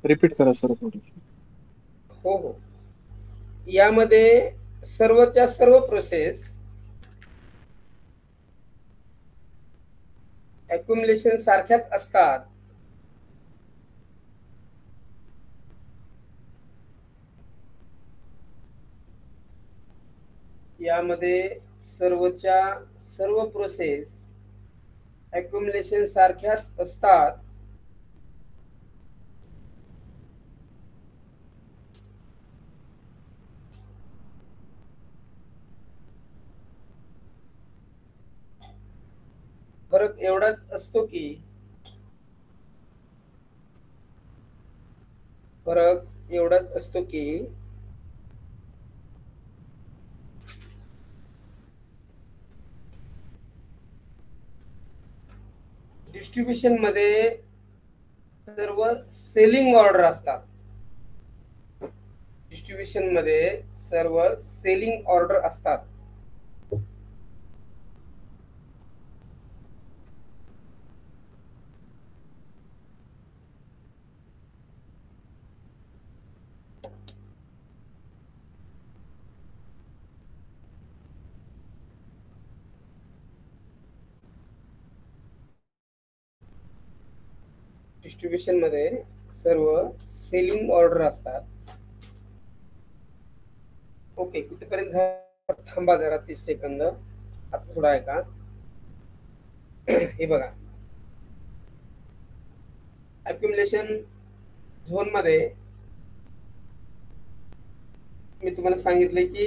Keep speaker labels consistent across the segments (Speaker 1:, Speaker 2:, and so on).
Speaker 1: Repeat करा sir थोडं.
Speaker 2: हो हो. यामध्ये सर्वच्या सर्व प्रोसेस अक्युमुलेशन सारख्याच असतात. यामध्ये सर्वच्या सर्व प्रोसेस अक्युमुलेशन सारख्याच असतात. फरक एवढाच असतो की डिस्ट्रीब्युशन मध्ये सर्व सेलिंग ऑर्डर असतात. डिस्ट्रीब्युशन मध्ये सर्व सेलिंग ऑर्डर असतात. डिस्ट्रीब्युशन मध्ये सर्व सेलिंग ऑर्डर असतात. ओके, कितीपर्यंत झालं? थांबा जरा 30 सेकंद. आता थोडा आहे का हे बघा. अक्युमुलेशन झोन मध्ये मी तुम्हाला सांगितले की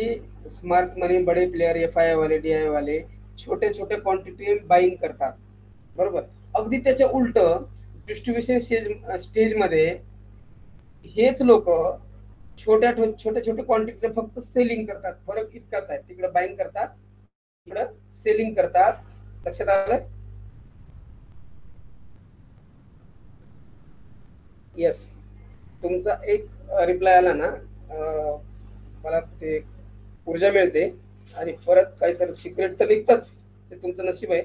Speaker 2: स्मार्ट मनी बडे प्लेयर एफआय वाले डीआय वाले छोटे छोटे क्वांटिटी बाईंग करतात, बरोबर. अगदी त्याच्या उलट डिस्ट्रीब्युशन स्टेज मध्ये हेच लोक छोट्या छोट्या क्वांटिटी फक्त सेलिंग करतात. फरक इतकाच आहे, तिकडे बाईंग करतात, इकडे सेलिंग करतात. लक्षात आलं? येस, तुमचा एक रिप्लाय आला ना, मला ते ऊर्जा मिळते आणि परत काहीतरी सिक्रेट तर निघतच, ते तुमचं नशीब आहे.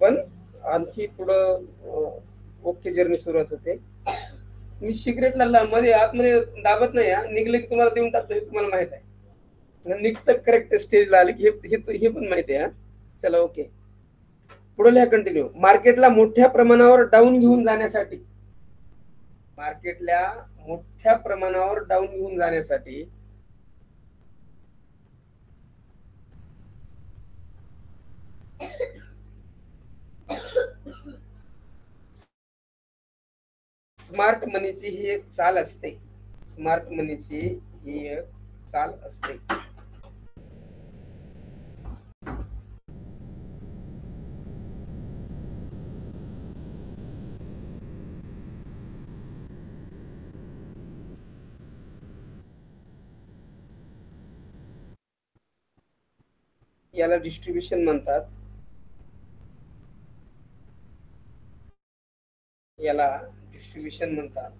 Speaker 2: पण आणखी पुढं ओके जर्नी सुरुवात होते. मी सिक्रेटला मध्ये आतमध्ये दाबत नाही, निघले की तुम्हाला देऊन टाकतो, हे तुम्हाला माहित आहे. निघतं करेक्ट स्टेजला आले की हे पण माहिती आहे. चला ओके, पुढे लिहा, कंटिन्यू. मार्केटला मोठ्या प्रमाणावर डाऊन घेऊन जाण्यासाठी स्मार्ट मनीची ही एक चाल असते. याला डिस्ट्रीब्युशन म्हणतात.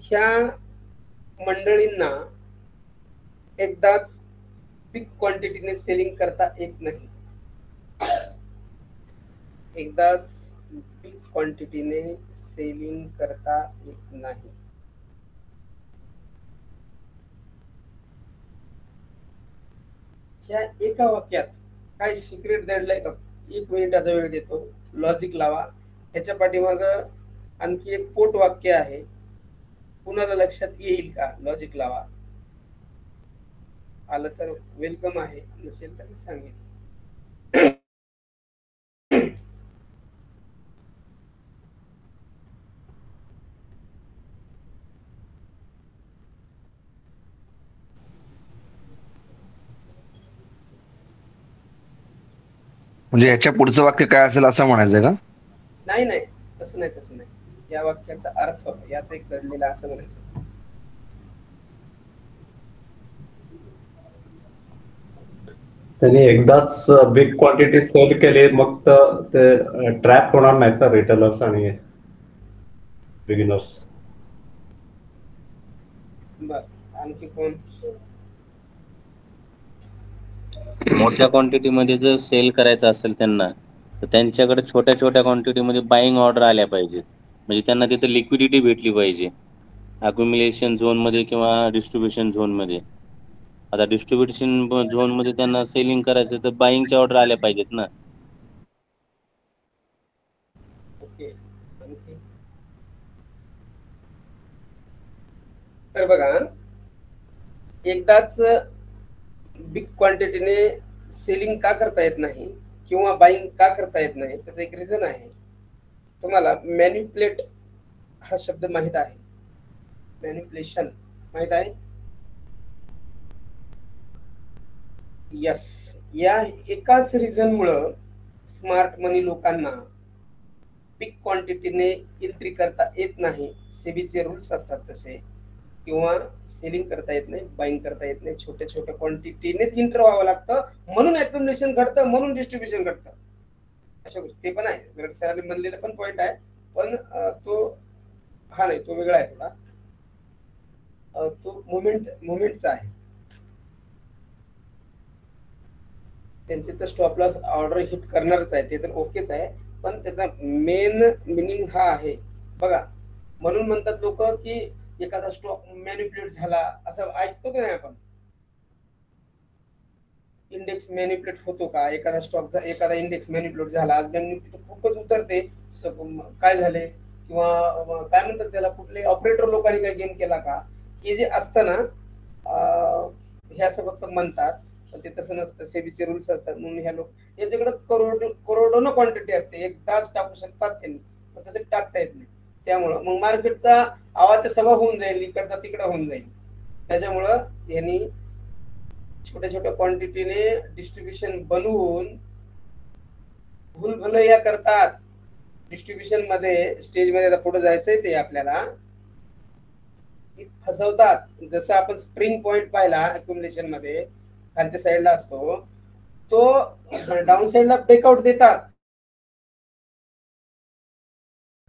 Speaker 2: ह्या मंडळींना एकदाच बिग क्वांटिटीने सेलिंग करता येत नाही. ह्या एका वाक्यात काय सिक्रेट दडलंय का? 1 मिनिटाचा वेळ देतो, लॉजिक लावा. ह्याच्या पाठीमाग आणखी एक पोट वाक्य आहे, कुणाला लक्षात येईल का? लॉजिक लावा. आलं तर वेलकम आहे, नसेल तर मी सांगेन.
Speaker 3: म्हणजे ह्याच्या पुढचं वाक्य काय असेल असं म्हणायचं का?
Speaker 2: नाही, तसं नाही. या वाक्याचा अर्थ यात एक दडलेला असं म्हणायचं.
Speaker 4: त्यांनी एकदाच बिग क्वांटिटी सेल केली, मग ते ट्रॅप होणार नाहीत ना रिटेलर्स आणि
Speaker 1: बिगिनर्स.
Speaker 2: बर, आणखी कोण?
Speaker 4: मोठ्या क्वांटिटीमध्ये जर सेल करायचं असेल त्यांना, तर त्यांच्याकडे छोट्या छोट्या क्वांटिटीमध्ये बाईंग ऑर्डर आल्या पाहिजेत. म्हणजे त्यांना तिथे लिक्विडिटी भेटली पाहिजे अक्युमुलेशन झोनमध्ये किंवा डिस्ट्रीब्युशन झोनमध्ये. आता डिस्ट्रीब्युशन झोनमध्ये त्यांना सेलिंग करायचं तर बाईंगच्या ऑर्डर आल्या पाहिजेत ना.
Speaker 2: ओके, आणखी? तर बघा, एकदाच बिग क्वांटिटीने सेलिंग का करता येत नाही किंवा बाईंग का करता येत नाही, त्याचं एक रिझन आहे. तुम्हाला मॅन्युप्लेट हा शब्द माहित आहे? मॅन्युप्लेशन माहित आहे? यस. या एकाच रिझन मुळे स्मार्ट मनी लोकांना बिग क्वांटिटीने एंट्री करता येत नाही. सेबीचे रूल्स असतात तसे, किंवा सेलिंग करता येत नाही, बाईंग करता येत नाही. छोट्या छोट्या क्वांटिटीनेच एंटर व्हावं लागतं, म्हणून अक्युमुलेशन घडतं, म्हणून डिस्ट्रीब्युशन घडतं. अशा गोष्टी ते पण आहे. गरड सरांनी म्हणलेला पण पॉइंट आहे, पण तो हा नाही, तो वेगळा आहे थोडा. तो मुवमेंटचा आहे. त्यांचे तर स्टॉप लॉस ऑर्डर हिट करणारच आहे, ते तर ओकेच आहे. पण त्याचा मेन मिनिंग हा आहे बघा. म्हणून म्हणतात लोक की एखादा स्टॉक मॅनिप्युलेट झाला, असं ऐकतो की नाही आपण? इंडेक्स मॅनिप्युलेट होतो का? एखादा स्टॉक, एखादा इंडेक्स मॅनिप्युलेट झाला, आज बँक निफ्टी खूपच उतरते, काय झाले? किंवा काय म्हणतात त्याला, कुठले ऑपरेटर लोकांनी काय गेम केला का? हे जे असतं ना, हे असं फक्त म्हणतात, पण ते तसं नसतं. सेबीचे रूल्स असतात, म्हणून ह्या लोक याच्याकडे करोडोनं क्वांटिटी असते, एकदाच टाकू शकतात त्यांनी, पण तसं टाकता येत नाही. त्यामुळं मग मार्केटचा आवाज सभा होऊन जाईल, इकडचा तिकडं होऊन जाईल. त्याच्यामुळं यांनी छोट्या छोट्या क्वांटिटीने डिस्ट्रीब्युशन बनवून भूलभुलैया करतात. डिस्ट्रीब्युशन मध्ये स्टेज मध्ये पुढे जायचंय ते आपल्याला फसवतात. जसं आपण स्प्रिंग पॉइंट पाहिला अक्युमुलेशन मध्ये, खालच्या साईडला असतो तो, डाऊन साईडला ब्रेकआउट देतात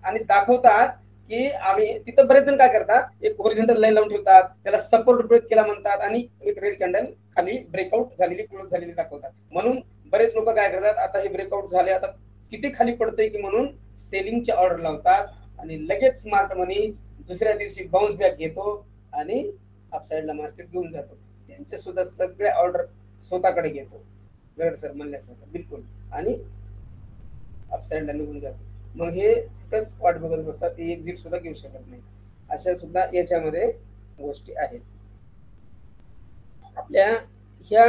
Speaker 2: आणि दाखवतात की आम्ही, तिथं बरेच जण काय करतात, एक हॉरिझॉन्टल लाईन लावून ठेवतात, त्याला सपोर्ट ब्रेक केला म्हणतात, आणि एक रेड कॅन्डल खाली ब्रेकआउट झालेली, क्लोज झालेली दाखवतात. म्हणून बरेच लोक काय करतात, आता हे ब्रेकआउट झाले, आता किती खाली पडतंय की म्हणून सेलिंगचे ऑर्डर लावतात, आणि लगेच स्मार्ट मनी दुसऱ्या दिवशी बाउन्स बॅक घेतो आणि अपसाईडला मार्केट घेऊन जातो. त्यांचे सुद्धा सगळे ऑर्डर स्वतःकडे घेतो, गरड सर म्हणल्यासारखं बिलकुल, आणि अपसाईडला निघून जातो. मग हे तिथंच वाट बघत बसतात, ते एक्झिट सुद्धा घेऊ शकत नाही. अशा सुद्धा याच्यामध्ये गोष्टी आहेत. आपल्या ह्या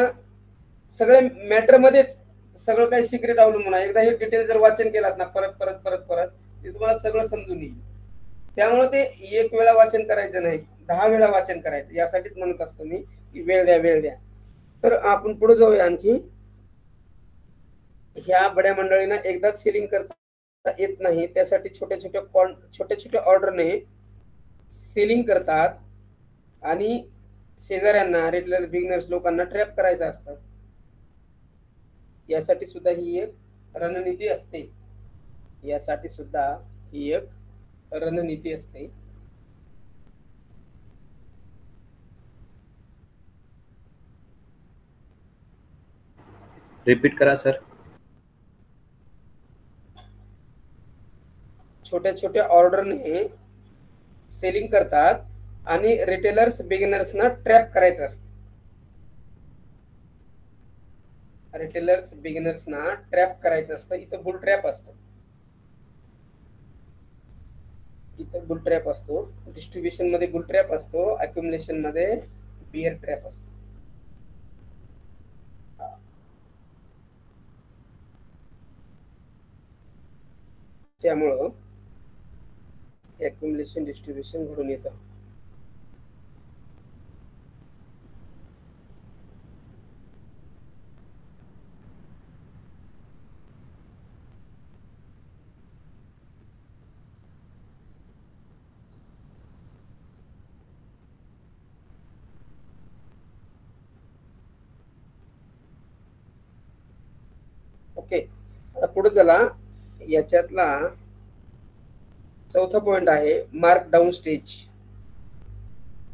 Speaker 2: सगळ्या मॅटर मध्येच सगळं काही सिक्रेट अवलंबून आहे. एकदा हे डिटेल जर वाचन केलात ना, परत परत परत परत, ते तुम्हाला सगळं समजून येईल. त्यामुळे ते एक वेळा वाचन करायचं नाही, 10 वेळा वाचन करायचं. यासाठीच म्हणत असतो मी की वेळ द्या, वेळ द्या. तर आपण पुढे जाऊया आणखी. ह्या बड्या मंडळींना एकदाच सेलिंग करता येत नाही, त्यासाठी छोट्या छोट्या ऑर्डरने सेलिंग करतात, आणि शेजाऱ्यांना, रेग्युलर बिगिनर्स लोकांना ट्रॅप करायचं असतं. यासाठी सुद्धा ही एक रणनीती असते. यासाठी सुद्धा ही एक रणनीती असते.
Speaker 5: रिपीट करा सर.
Speaker 2: छोट्या छोट्या ऑर्डरने सेलिंग करतात, आणि रिटेलर्स बिगिनर्सना ट्रॅप करायचं असतं. रिटेलर्स बिगिनर्सना ट्रॅप करायचं असतं. इथं बुल ट्रॅप असतो, इथं बुल ट्रॅप असतो. डिस्ट्रीब्युशन मध्ये बुल ट्रॅप असतो, अक्युमुलेशन मध्ये बिअर ट्रॅप असतो. त्यामुळं अक्युमुलेशन डिस्ट्रीब्युशन घडून येतं. ओके, आता पुढे चला. याच्यातला चौथा पॉइंट आहे mark down stage.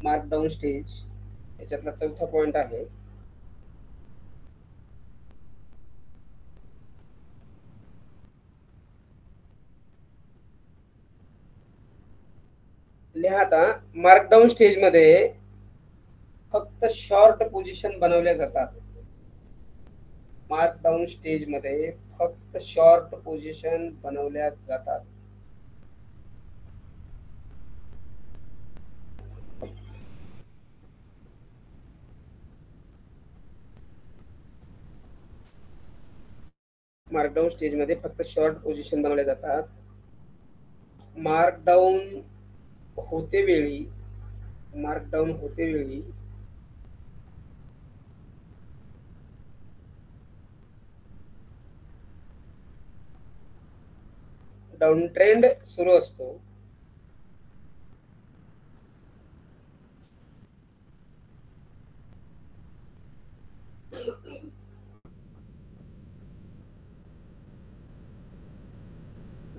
Speaker 2: Mark down stage याच्यातला चौथा पॉइंट आहे. लिहा आता. मार्कडाऊन स्टेज मध्ये फक्त शॉर्ट पोझिशन बनवल्या जातात. मार्कडाऊन स्टेज मध्ये फक्त शॉर्ट पोझिशन बनवल्या जातात. मार्कडाऊन स्टेज मध्ये फक्त शॉर्ट पोझिशन बनवल्या जातात. मार्कडाऊन होते वेळी डाऊन ट्रेंड सुरू असतो.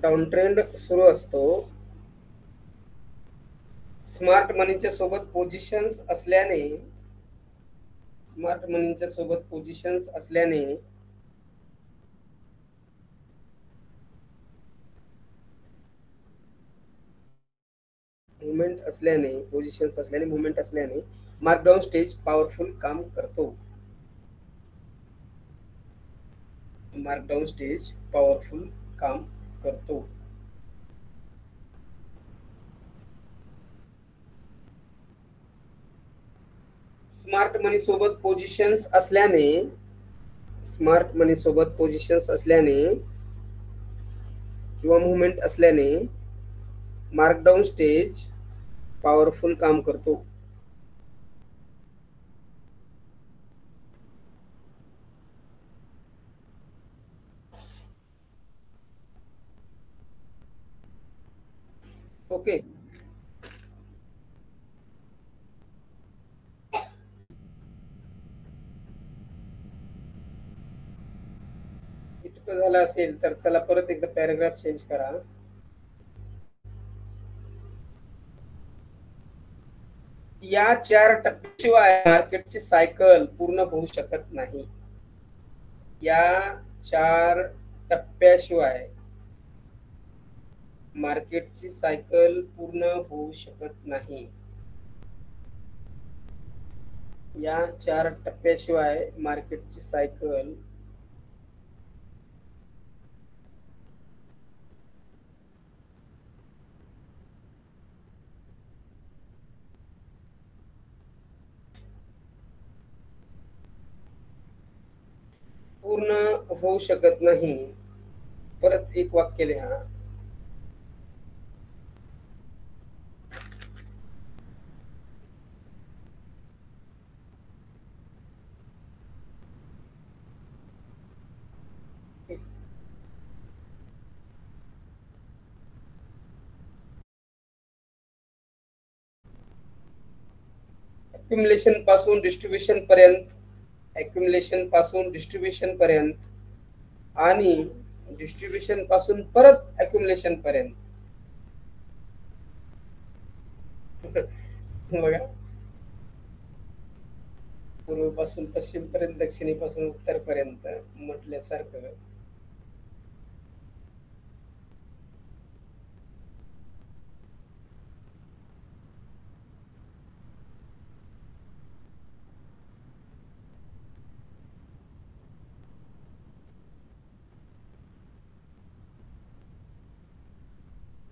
Speaker 2: डाऊन ट्रेंड सुरू असतो. स्मार्ट मनीच्या सोबत पोझिशन्स असल्याने मुवमेंट असल्याने मार्कडाऊन स्टेज पॉवरफुल काम करतो. मार्कडाऊन स्टेज पॉवरफुल काम करतो. स्मार्ट मनी सोबत पोझिशन्स असल्याने किंवा मुवमेंट असल्याने मार्कडाऊन स्टेज पॉवरफुल काम करतो. ओके. इतकं झालं असेल तर चला परत एकदा पॅराग्राफ चेंज करा. या 4 टप्प्याशिवाय मार्केटची सायकल पूर्ण होऊ शकत नाही. या 4 टप्प्याशिवाय मार्केटची सायकल पूर्ण होऊ शकत नाही. या 4 टप्प्याशिवाय मार्केटची सायकल पूर्ण होऊ शकत नाही. परत एक वाक्य लिहा. अक्युमुलेशन पासून डिस्ट्रीब्युशन पर्यंत आणि डिस्ट्रीब्युशन पासून परत अक्युमुलेशन पर्यंत. बघा, पूर्वेपासून पश्चिम पर्यंत, दक्षिणेपासून उत्तर पर्यंत म्हटल्यासारखं.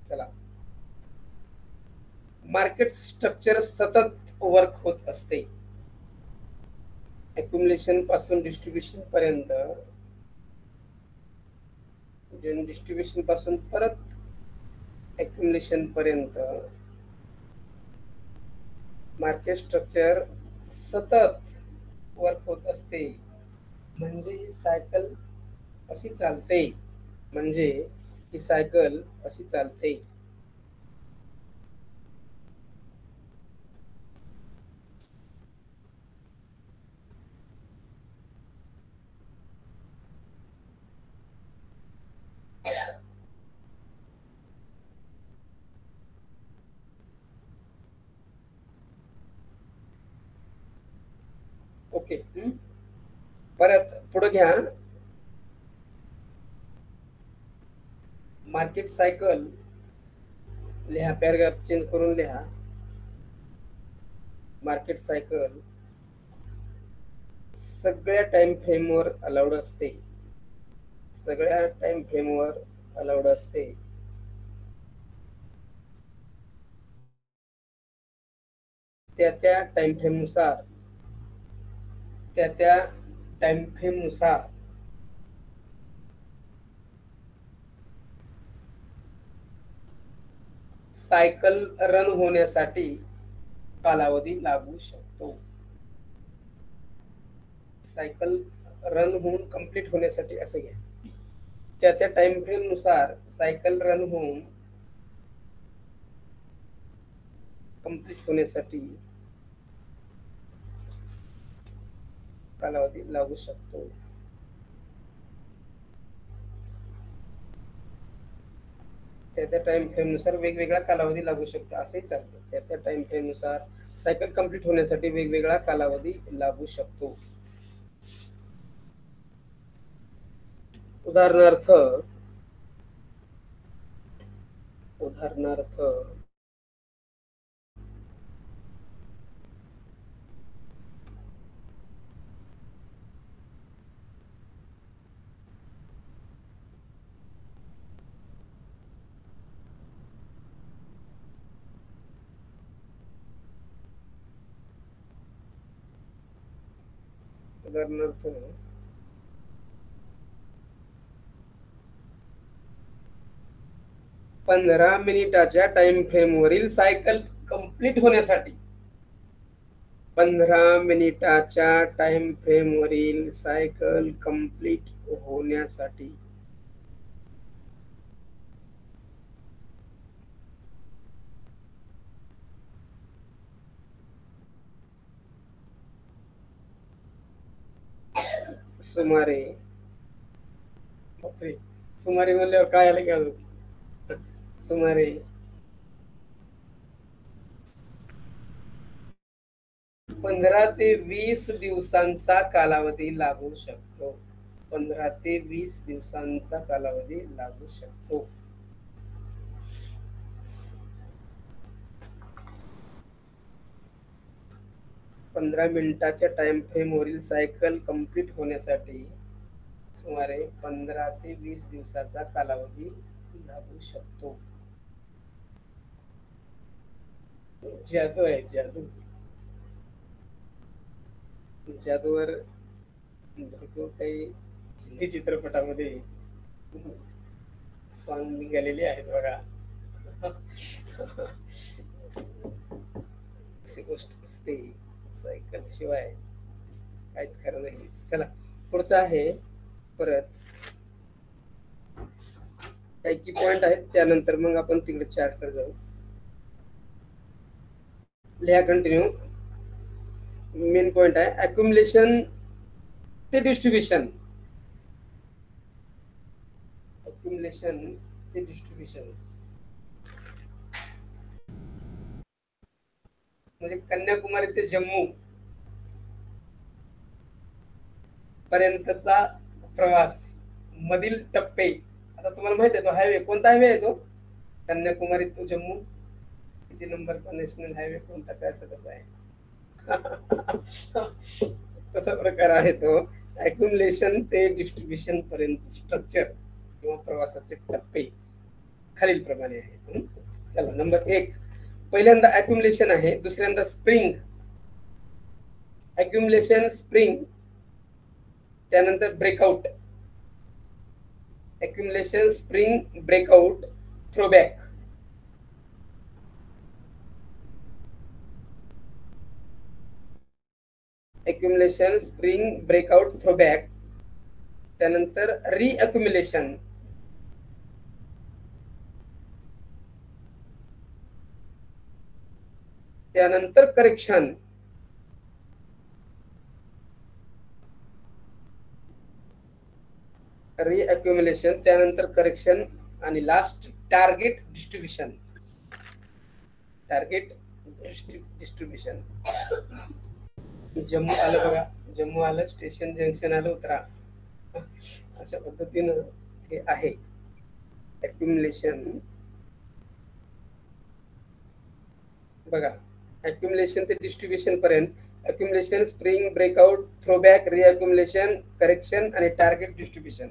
Speaker 2: चला, मार्केट स्ट्रक्चर सतत वर्क होत असते. अक्युमुलेशन पासून डिस्ट्रीब्युशन पर्यंत, डिस्ट्रीब्युशन पासून परत अक्युमुलेशन पर्यंत मार्केट स्ट्रक्चर सतत वर्क होत असते. म्हणजे ही सायकल अशी चालते. ओके. परत पुढे घ्या. मार्केट सायकल लिहा, पॅराग्राफ चेंज करून लिहा. मार्केट सायकल सगळ्या टाइम फ्रेमवर अलाउड असते. सगळ्या टाइम फ्रेमवर अलाउड असते. त्या टाइम फ्रेम नुसार सायकल रन होण्यासाठी कालावधी लागू शकतो. सायकल रन होऊन कंप्लीट होण्यासाठी असं घ्या. त्या टाइम फ्रेम नुसार सायकल रन होऊन कंप्लीट होण्यासाठी कालावधी लागू शकतो. त्या टाइम फ्रेम नुसार वेगवेगळा कालावधी लागू शकतो असंही चालतं. त्या टाइम फ्रेम नुसार सायकल कंप्लीट होण्यासाठी वेगवेगळा कालावधी लागू शकतो. उदाहरणार्थ उदाहरणार्थ 15 मिनिटाच्या टाइम फ्रेम वरील सायकल कंप्लीट होण्यासाठी 15 मिनिटाच्या टाइम फ्रेम वरील सायकल कंप्लीट होण्यासाठी सुमारे म्हणल्यावर काय आलं की अजून सुमारे 15 ते 20 दिवसांचा कालावधी लागू शकतो. 15 ते 20 दिवसांचा कालावधी लागू शकतो. पंधरा मिनिटाच्या टाइम फ्रेम वरील सायकल कंप्लीट होण्यासाठी सुमारे 15 ते 20 दिवसाचा कालावधी लागू शकतो. जादू आहे, जादू. जादूवर भरपूर काही हिंदी चित्रपटामध्ये सॉंग निघालेले आहेत बघा. अशी गोष्ट असते. सायकल शिवाय काहीच खरं नाही. चला पुढचा आहे. परत काही की पॉइंट आहेत, त्यानंतर मग आपण तिकडे चार्ट कडे जाऊ. लिहा कंटिन्यू. मेन पॉइंट आहे अक्युमुलेशन ते डिस्ट्रीब्युशन. अक्युमुलेशन ते डिस्ट्रीब्युशन म्हणजे कन्याकुमारी ते जम्मू पर्यंतचा प्रवास, मधील टप्पे. आता तुम्हाला माहिती आहे तो हायवे कोणता हायवे आहे तो? कन्याकुमारी टू जम्मू. किती नंबरचा नॅशनल हायवे कोणता, कसं कसं आहे तसा प्रकार आहे तो. अक्युमुलेशन ते डिस्ट्रीब्युशन पर्यंत स्ट्रक्चर किंवा प्रवासाचे टप्पे खालील प्रमाणे आहेत. चला नंबर 1 पहिल्यांदा अक्युमुलेशन आहे. दुसऱ्यांदा स्प्रिंग. अक्युमुलेशन, स्प्रिंग, त्यानंतर breakout. Accumulation, spring, breakout, throwback. Accumulation, spring, breakout, throwback. त्यानंतर रिअक्युमुलेशन. त्यानंतर करेक्शन. रिअक्युमुलेशन, त्यानंतर करेक्शन आणि last target distribution. Target distribution. Jammu आलं बघा, जम्मू आलं, स्टेशन जंक्शन आलं, उतरा. अशा पद्धतीनं हे आहे अक्युमुलेशन. बघा, अक्युमुलेशन ते डिस्ट्रीब्युशन पर्यंत accumulation, spring, breakout, throwback, रिअक्युमुलेशन, correction आणि टार्गेट डिस्ट्रीब्युशन.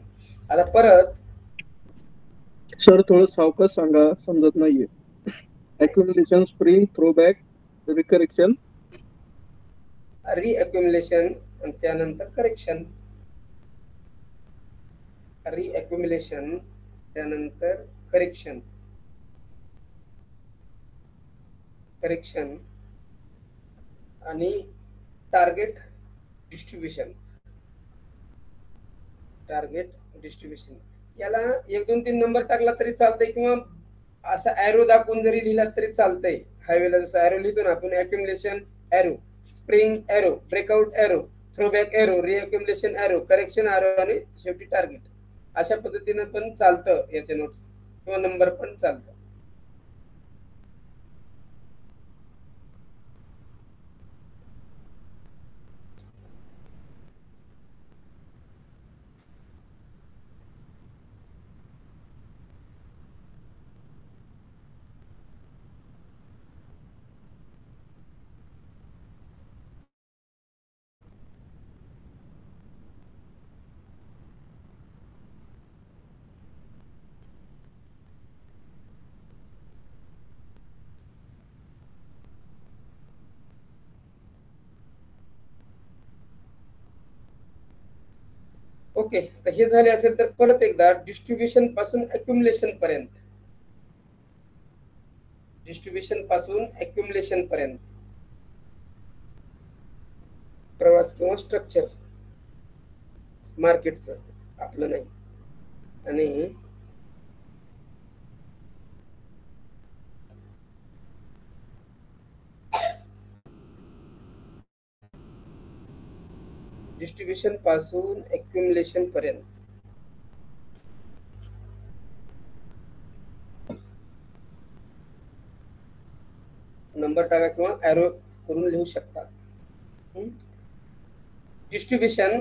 Speaker 2: आता परत
Speaker 1: सर थोडं सावकाश सांगा, समजत नाहीये. अक्युमुलेशन, स्प्रिंग, थ्रोबॅक, रिकरेक्शन,
Speaker 2: रिअक्युमुलेशन आणि त्यानंतर करेक्शन. रिअक्युमुलेशन त्यानंतर करेक्शन, करेक्शन आणि टार्गेट डिस्ट्रीब्युशन. टार्गेट डिस्ट्रीब्युशन याला 1 2 3 नंबर टाकला तरी चालतंय, किंवा असा ॲरो दाखवून जरी लिहिला तरी चालतंय. हायवेला जसं ॲरो लिहितो ना आपण, accumulation arrow, spring arrow, breakout arrow, throwback arrow, reaccumulation arrow, correction arrow आणि शेवटी टार्गेट. अशा पद्धतीनं पण चालतं याचे नोट्स, किंवा नंबर पण चालतं. ओके, तर हे झाले असेल तर परत एकदा डिस्ट्रीब्युशन पासून अक्युमुलेशन पर्यंत, डिस्ट्रीब्युशन पासून अक्युमुलेशन पर्यंत प्रवास किंवा स्ट्रक्चर मार्केटचं आपलं नाही. आणि डिस्ट्रीब्युशन पासून अक्युमुलेशन पर्यंत नंबर टाका किंवा ॲरो करून लिहू शकता. डिस्ट्रीब्युशन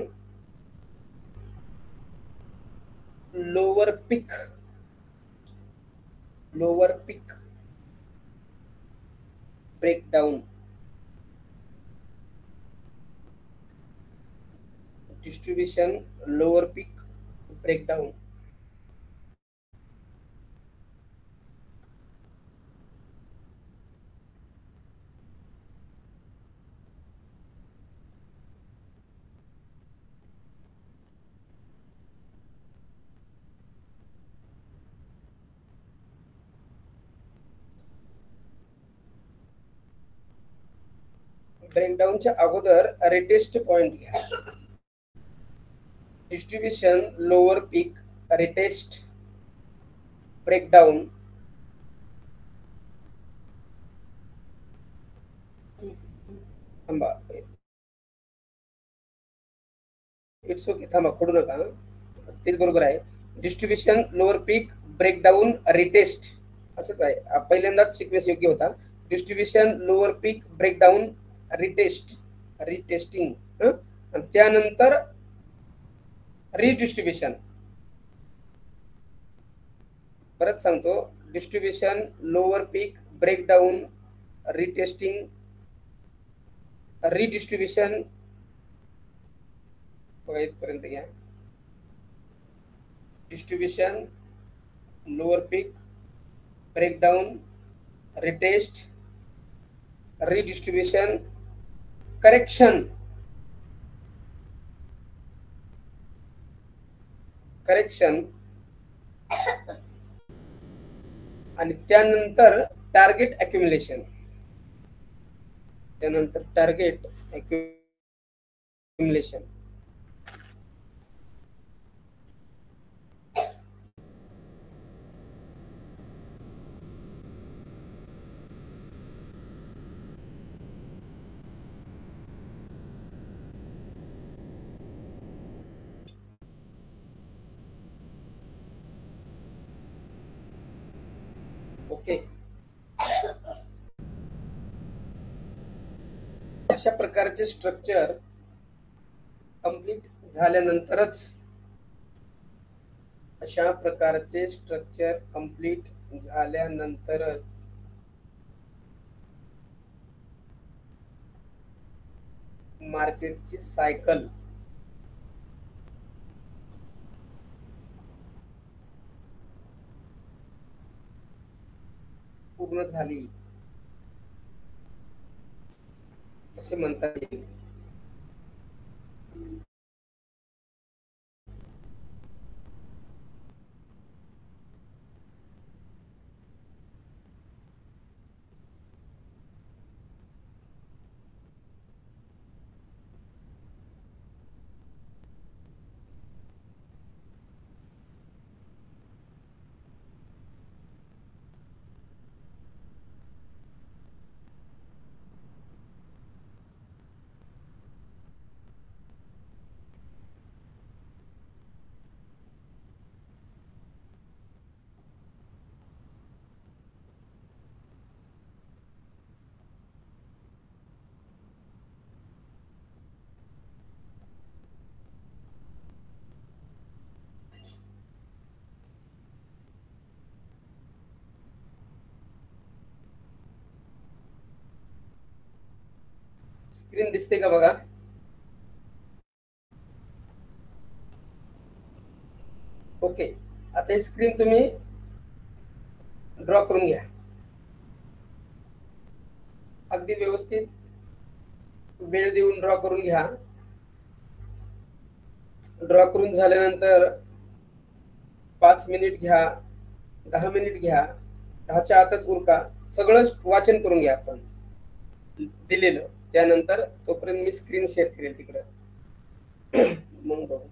Speaker 2: लोअर पीक, लोअर पीक ब्रेकडाउन, डिस्ट्रीब्युशन लोअर पीक ब्रेकडाउन. ब्रेकडाऊनच्या अगोदर रिटेस्ट पॉइंट घ्या. डिस्ट्रीब्युशन लोअर पीक रिटेस्ट ब्रेकडाउन, थांबा, इट्स ओके, थांबा, खोडू नका, तेच बरोबर आहे. डिस्ट्रीब्युशन लोअर पीक ब्रेकडाऊन रिटेस्ट असंच आहे. पहिल्यांदाच सिक्वेन्स योग्य होता. डिस्ट्रीब्युशन लोअर पीक ब्रेकडाऊन रिटेस्ट, रिटेस्टिंग, आणि त्यानंतर रिडिस्ट्रीब्युशन. परत सांगतो, डिस्ट्रीब्युशन लोअर पीक ब्रेकडाऊन रिटेस्टिंग रिडिस्ट्रीब्युशन. बघा इथपर्यंत घ्या. डिस्ट्रीब्युशन लोअर पीक ब्रेकडाऊन रिटेस्ट रिडिस्ट्रीब्युशन करेक्शन, करेक्शन आणि त्यानंतर टार्गेट अक्युमुलेशन, त्यानंतर टार्गेट अक्युमुलेशन. ओके, अशा प्रकारचे स्ट्रक्चर कंप्लीट झाल्यानंतरच मार्केटची सायकल पूर्ण झाली असे म्हणता येईल. स्क्रीन दिसते का बघा? ओके, आता ही स्क्रीन तुम्ही ड्रॉ करून घ्या. अगदी व्यवस्थित वेळ देऊन ड्रॉ करून घ्या. ड्रॉ करून झाल्यानंतर 5 मिनिट घ्या, 10 मिनिट घ्या, 10च्या आतच उरका. सगळं वाचन करून घ्या आपण दिलेलं. त्यानंतर तोपर्यंत मी स्क्रीन शेअर करेल तिकडे. मग बघू.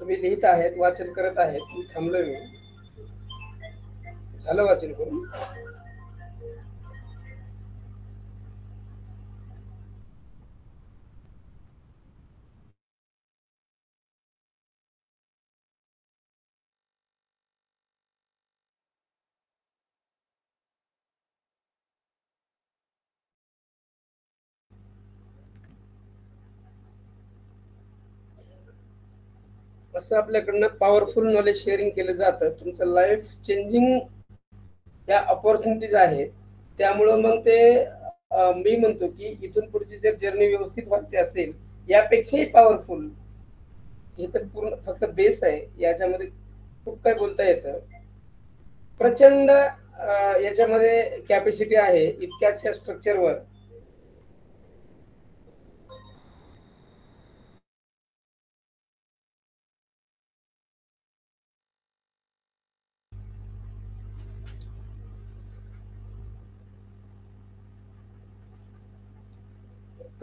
Speaker 2: तुम्ही लिहित आहेत, वाचन करत आहेत. मी थांबलोय. मी झालं वाचन करून. असं आपल्याकडनं पॉवरफुल नॉलेज शेअरिंग केलं जातं. तुमचं लाईफ चेंजिंग या अपॉर्च्युनिटीज आहेत. त्यामुळं मग ते मी म्हणतो की इथून पुढची जर जर्नी व्यवस्थित व्हायची असेल, यापेक्षाही पॉवरफुल, हे तर पूर्ण फक्त बेस आहे. याच्यामध्ये खूप काही बोलता येतं. प्रचंड याच्यामध्ये कॅपॅसिटी आहे इतक्याच या स्ट्रक्चरवर.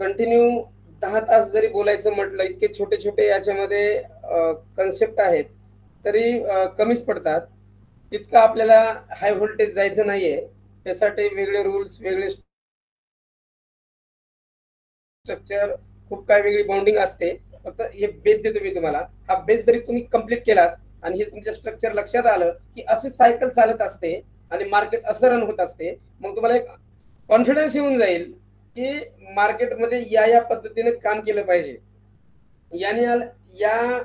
Speaker 2: कंटिन्यू 10 तास जरी बोलायचं म्हटलं, इतके छोटे छोटे याच्यामध्ये कन्सेप्ट आहेत, तरी कमीच पडतात. तितकं आपल्याला हाय व्होल्टेज जायचं नाहीये. त्यासाठी वेगळे रूल्स, वेगळे स्ट्रक्चर, खूप काय वेगळी बाउंडिंग असते. फक्त हे बेस देतो मी तुम्हाला. हा बेस जरी तुम्ही कम्प्लीट केलात आणि हे तुमच्या स्ट्रक्चर लक्षात आलं की असे सायकल चालत असते आणि मार्केट असं रन होत असते, मग तुम्हाला एक कॉन्फिडन्स येऊन जाईल की मार्केटमध्ये या पद्धतीने काम केलं पाहिजे. याने या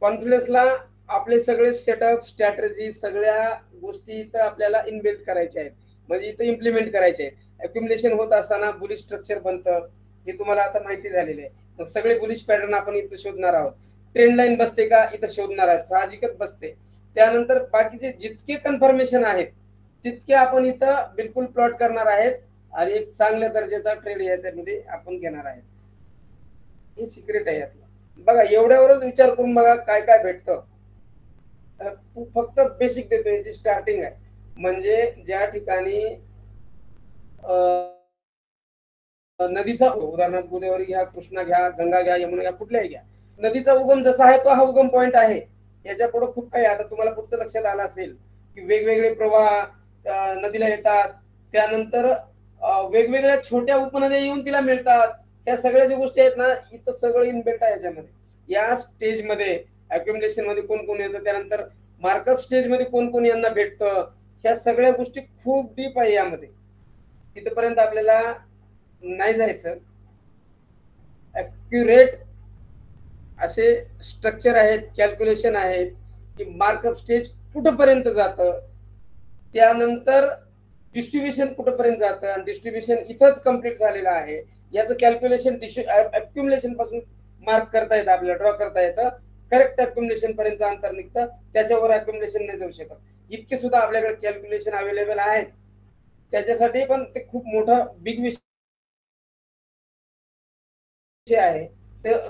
Speaker 2: कॉन्फिडन्सला आपले सगळे सेटअप, स्ट्रॅटेजी, सगळ्या गोष्टी इथं आपल्याला इनबिल्ट करायच्या आहेत, म्हणजे इथं इम्प्लिमेंट करायचे आहेत. अक्युमुलेशन होत असताना बुलिश स्ट्रक्चर बनतं, हे तुम्हाला आता माहिती झालेलं आहे. मग सगळे बुलिश पॅटर्न आपण इथं शोधणार आहोत. ट्रेंड लाईन बसते का इथं शोधणार आहोत, साहजिकच बसते. त्यानंतर बाकीचे जितके कन्फर्मेशन आहेत तितके आपण इथं बिलकुल प्लॉट करणार आहेत आणि एक चांगल्या दर्जाचा ट्रेड याच्यामध्ये आपण घेणार आहे. हे सिक्रेट आहे यातलं. बघा, एवढ्यावरच विचार करून बघा काय काय भेटतं. तू फक्त बेसिक देतो, याची स्टार्टिंग आहे. म्हणजे ज्या ठिकाणी नदीचा, उदाहरणार्थ गोदावरी घ्या, कृष्णा घ्या, गंगा घ्या, यमुना घ्या, कुठल्याही घ्या, नदीचा उगम जसा आहे तो हा उगम पॉइंट आहे. याच्या पुढे खूप काही. आता तुम्हाला पुढचं लक्षात आलं असेल की वेगवेगळे प्रवाह नदीला येतात, त्यानंतर वेगवेगळ्या छोट्या उपनद्या येऊन तिला मिळतात. त्या सगळ्या ज्या गोष्टी आहेत ना, इथं सगळं इनबिल्ट आहे याच्यामध्ये. या स्टेजमध्ये अक्युमुलेशन मध्ये कोण कोण येतं, त्यानंतर मार्कअप स्टेज मध्ये कोण कोण यांना भेटतं, ह्या सगळ्या गोष्टी खूप डीप आहे यामध्ये. तिथपर्यंत आपल्याला नाही जायचं. ॲक्युरेट असे स्ट्रक्चर आहेत, कॅल्क्युलेशन आहेत की मार्कअप स्टेज कुठपर्यंत जातं, त्यानंतर डिस्ट्रीब्युशन कुठपर्यंत जातं आणि डिस्ट्रीब्युशन इथंच कम्प्लीट झालेलं आहे. याचं कॅल्क्युलेशन अक्युमुलेशन पासून मार्क करता येतं, आपल्याला ड्रॉ करता येतं. करेक्ट अक्युमुलेशन पर्यंत अंतर निघतं, त्याच्यावर अक्युमुलेशन नाही जाऊ शकत. इतके सुद्धा आपल्याकडे कॅल्क्युलेशन अवेलेबल आहेत. त्याच्यासाठी पण ते खूप मोठा बिग विषय आहे.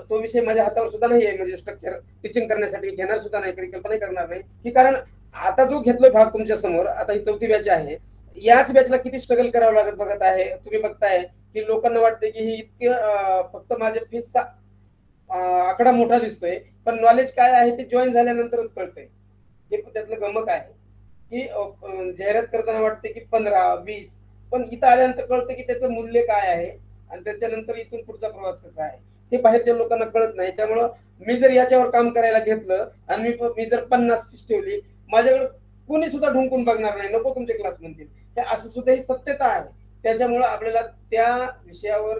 Speaker 2: तो विषय माझ्या हातावर सुद्धा नाही आहे. म्हणजे स्ट्रक्चर टीचिंग करण्यासाठी घेणार सुद्धा नाही, कधी कल्पना करणार नाही की, कारण आता जो घेतलोय भाग तुमच्या समोर, आता ही 4थी बॅच आहे. याच बॅचला किती स्ट्रगल करावं लागत बघत आहे. तुम्ही बघताय की लोकांना वाटते की ही इतके फक्त माझ्या फीसचा आकडा मोठा दिसतोय, पण नॉलेज काय आहे ते जॉईन झाल्यानंतरच कळतंय. हे त्यातलं गमक आहे की जाहिरात करताना वाटते की 15-20, पण इथं आल्यानंतर कळतं की त्याचं मूल्य काय आहे आणि त्याच्यानंतर इथून पुढचा प्रवास कसा आहे हे बाहेरच्या लोकांना कळत नाही. त्यामुळं मी जर याच्यावर काम करायला घेतलं आणि मी जर 50 फीस ठेवली, माझ्याकडे कोणी सुद्धा ढुंकून बघणार नाही, नको तुमचे क्लास म्हणतील. हे असं सुद्धा ही सत्यता आहे. त्याच्यामुळं आपल्याला त्या विषयावर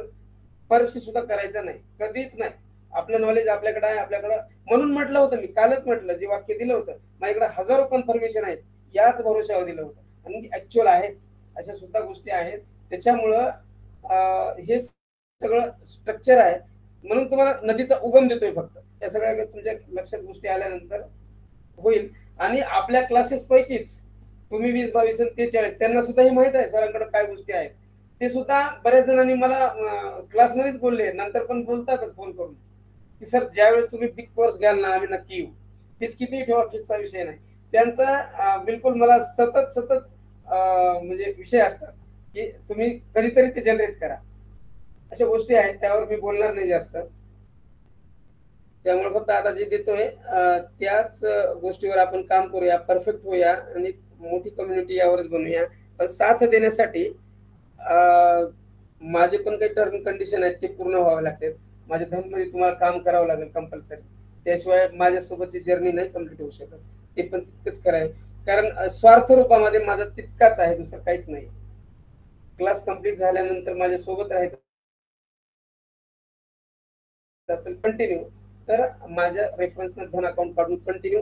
Speaker 2: परशी सुद्धा करायचं नाही, कधीच नाही. आपलं नॉलेज आपल्याकडे आहे, आपल्याकडं. म्हणून म्हटलं होतं, मी कालच म्हटलं, जे वाक्य दिलं होतं, माझ्याकडे हजारो कन्फर्मेशन आहेत, याच भरोशावर दिलं होतं आणि ऍक्च्युअल आहेत. अशा सुद्धा गोष्टी आहेत. त्याच्यामुळं हे सगळं स्ट्रक्चर आहे. म्हणून तुम्हाला नदीचा उगम देतोय फक्त. या सगळ्या तुमच्या लक्षात गोष्टी आल्यानंतर होईल. आणि आपल्या क्लासेस पैकीच तुम्ही 20-22 आणि 43, त्यांना सुद्धा हे माहित आहे सरांकडे काय गोष्टी आहेत. ते सुद्धा बऱ्याच जणांनी मला क्लासमध्येच बोलले, नंतर पण बोलतातच फोन करून की सर, ज्यावेळेस तुम्ही बिग कोर्स घ्याल ना, आम्ही नक्की येऊ. फीस किती ठेवा, फीसचा विषय नाही. त्यांचा बिलकुल मला सतत म्हणजे विषय असतात की तुम्ही कधीतरी ते जनरेट करा. अशा गोष्टी आहेत, त्यावर मी बोलणार नाही जास्त. त्यामुळे फक्त आता जे देतोय त्याच गोष्टीवर आपण काम करूया, परफेक्ट होऊया आणि मोठी कम्युनिटी यावरच बनवूया. पण साथ देण्यासाठी माझे पण काही टर्म कंडिशन आहेत ते पूर्ण व्हावे लागतात. माझ्या धर्ममध्ये तुम्हाला काम करावं लागेल कंपल्सरी, त्याशिवाय माझ्यासोबतची जर्नी नाही कम्प्लीट होऊ शकत. ते पण तितकंच कराय, कारण स्वार्थ रूपामध्ये माझा तितकाच आहे, दुसरं काहीच नाही. क्लास कंप्लीट झाल्यानंतर माझ्या सोबत राहायचं असेल कंटिन्यू, तर माझ्या रेफरन्सनं धन अकाउंट काढून कंटिन्यू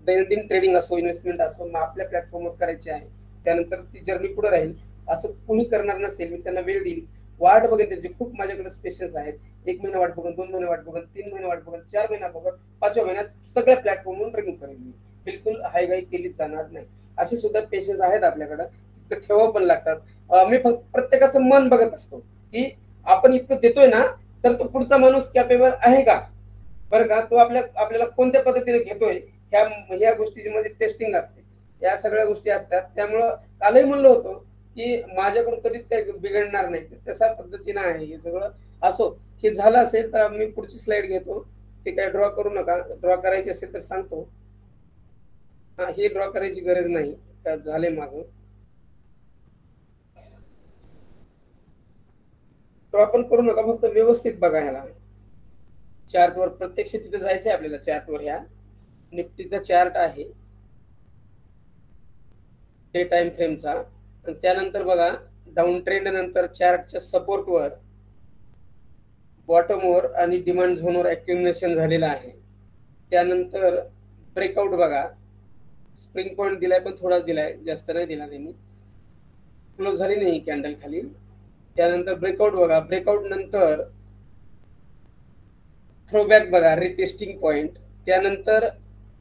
Speaker 2: दैनंदिन ट्रेडिंग असो, इन्व्हेस्टमेंट असो, मग आपल्या प्लॅटफॉर्मवर करायची आहे. त्यानंतर ती जर्नी पुढे राहील. असं कोणी करणार नसेल, मी त्यांना वेळ देईल, वाट बघेन त्यांची. खूप माझ्याकडे स्पेशल्स आहेत. 1 महिना वाट बघून, 2 महिने वाट बघून, 3 महिने वाट बघून, 4 महिना बघून, 5व्या महिन्यात सगळ्या प्लॅटफॉर्मवरून ट्रेनिंग करेन मी. बिलकुल हायगाई केली जाणार नाही. असे सुद्धा पेशन्स आहेत आपल्याकडं, तितकं ठेवावं पण लागतात. मी फक्त प्रत्येकाचं मन बघत असतो की आपण इतकं देतोय ना, तर तो पुढचा माणूस कॅपेबल आहे का, बरं का, तो आपल्याला कोणत्या पद्धतीने घेतोय, ह्या गोष्टीची म्हणजे टेस्टिंग असते, या सगळ्या गोष्टी असतात. त्यामुळं कालही म्हणलो होतो की माझ्याकडून कधीच काही बिघडणार नाही, तशा पद्धतीनं आहे हे सगळं. असो, हे झालं असेल तर मी पुढची स्लाइड घेतो. ते काय ड्रॉ करू नका, ड्रॉ करायची असेल तर सांगतो. हे ड्रॉ करायची गरज नाही, झाले मागं. ड्रॉ पण करू नका, फक्त व्यवस्थित बघा ह्याला. चार्टवर प्रत्यक्ष तिथे जायचंय आपल्याला. चार्टवर ह्या निफ्टीचा चार्ट आहे डे टाइम फ्रेमचा, आणि त्यानंतर बघा डाऊन ट्रेंड नंतर चार्टच्या सपोर्टवर, बॉटमवर आणि डिमांड झोनवर ॲक्युमुलेशन झालेलं आहे. त्यानंतर ब्रेकआउट बघा, स्प्रिंग पॉईंट दिलाय पण थोडाच दिलाय, जास्त नाही दिला त्यांनी, क्लोज झाली नाही कॅन्डल खाली. त्यानंतर ब्रेकआउट बघा, ब्रेकआउट नंतर थ्रोबॅक बघा, रिटेस्टिंग पॉइंट, त्यानंतर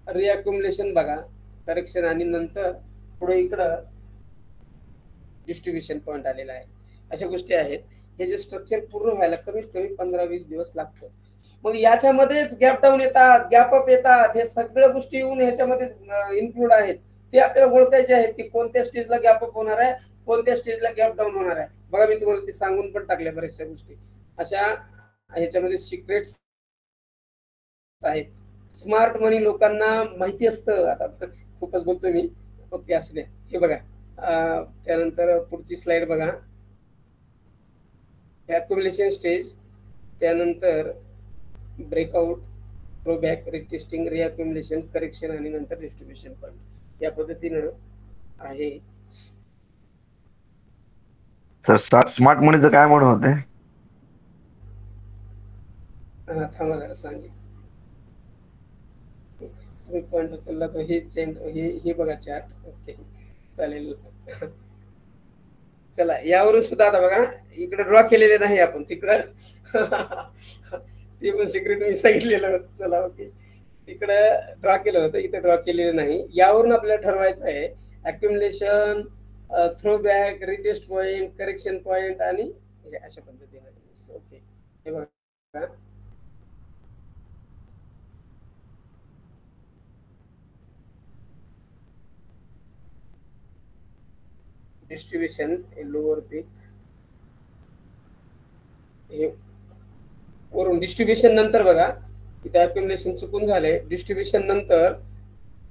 Speaker 2: रिअक्युमुलेशन बघा, करेक्शन, आणि नंतर पुढे इकडं डिस्ट्रीब्युशन पॉइंट आलेला आहे. अशा गोष्टी आहेत. हे जे स्ट्रक्चर पूर्ण व्हायला कमीत कमी 15-20 दिवस लागतो. मग याच्यामध्येच गॅप डाऊन येतात, गॅप अप येतात, हे सगळ्या गोष्टी येऊन ह्याच्यामध्ये इन्क्लूड आहेत. ते आपल्याला ओळखायचे आहेत की कोणत्या स्टेजला गॅप अप होणार आहे, कोणत्या स्टेजला गॅप डाऊन होणार आहे. बघा, मी तुम्हाला ते सांगून पण टाकल्या बऱ्याचशा गोष्टी. अशा ह्याच्यामध्ये सिक्रेट्स आहेत. स्मार्ट मनी लोकांना माहिती असतं. आता खूपच बोलतोय मी, ओके असू द्या. हे बघा, त्यानंतर पुढची स्लाइड बघा, ॲक्युमुलेशन स्टेज, त्यानंतर ब्रेकआउट, थ्रोबॅक, रिटेस्टिंग, रिअक्युमुलेशन, करेक्शन, आणि नंतर डिस्ट्रीब्युशन पॉइंट. या पद्धतीनं आहे.
Speaker 3: सर स्मार्ट मनीचं काय म्हणून होते?
Speaker 2: थांबा जरा सांगेल. तुम्ही पॉइंट उचलला तर हे बघा चार्ट. ओके, चालेल. चला, यावरून सुद्धा आता बघा, इकडे ड्रॉ केलेले नाही आपण, तिकडं ते पण सिक्रेट मी सांगितलेलं होतं. चला, ओके, तिकडं ड्रॉ केलं होतं, इथं ड्रॉ केलेलं नाही. यावरून आपल्याला ठरवायचं आहे ॲक्युमुलेशन, throwback, retest point, correction point, आणि अशा पद्धतीने. ओके, हे बघा, डिस्ट्रीब्युशन, लोअर पीक, हे वरून डिस्ट्रीब्युशन नंतर बघा, इथे ॲक्युमुलेशन चुकून झाले. डिस्ट्रीब्युशन नंतर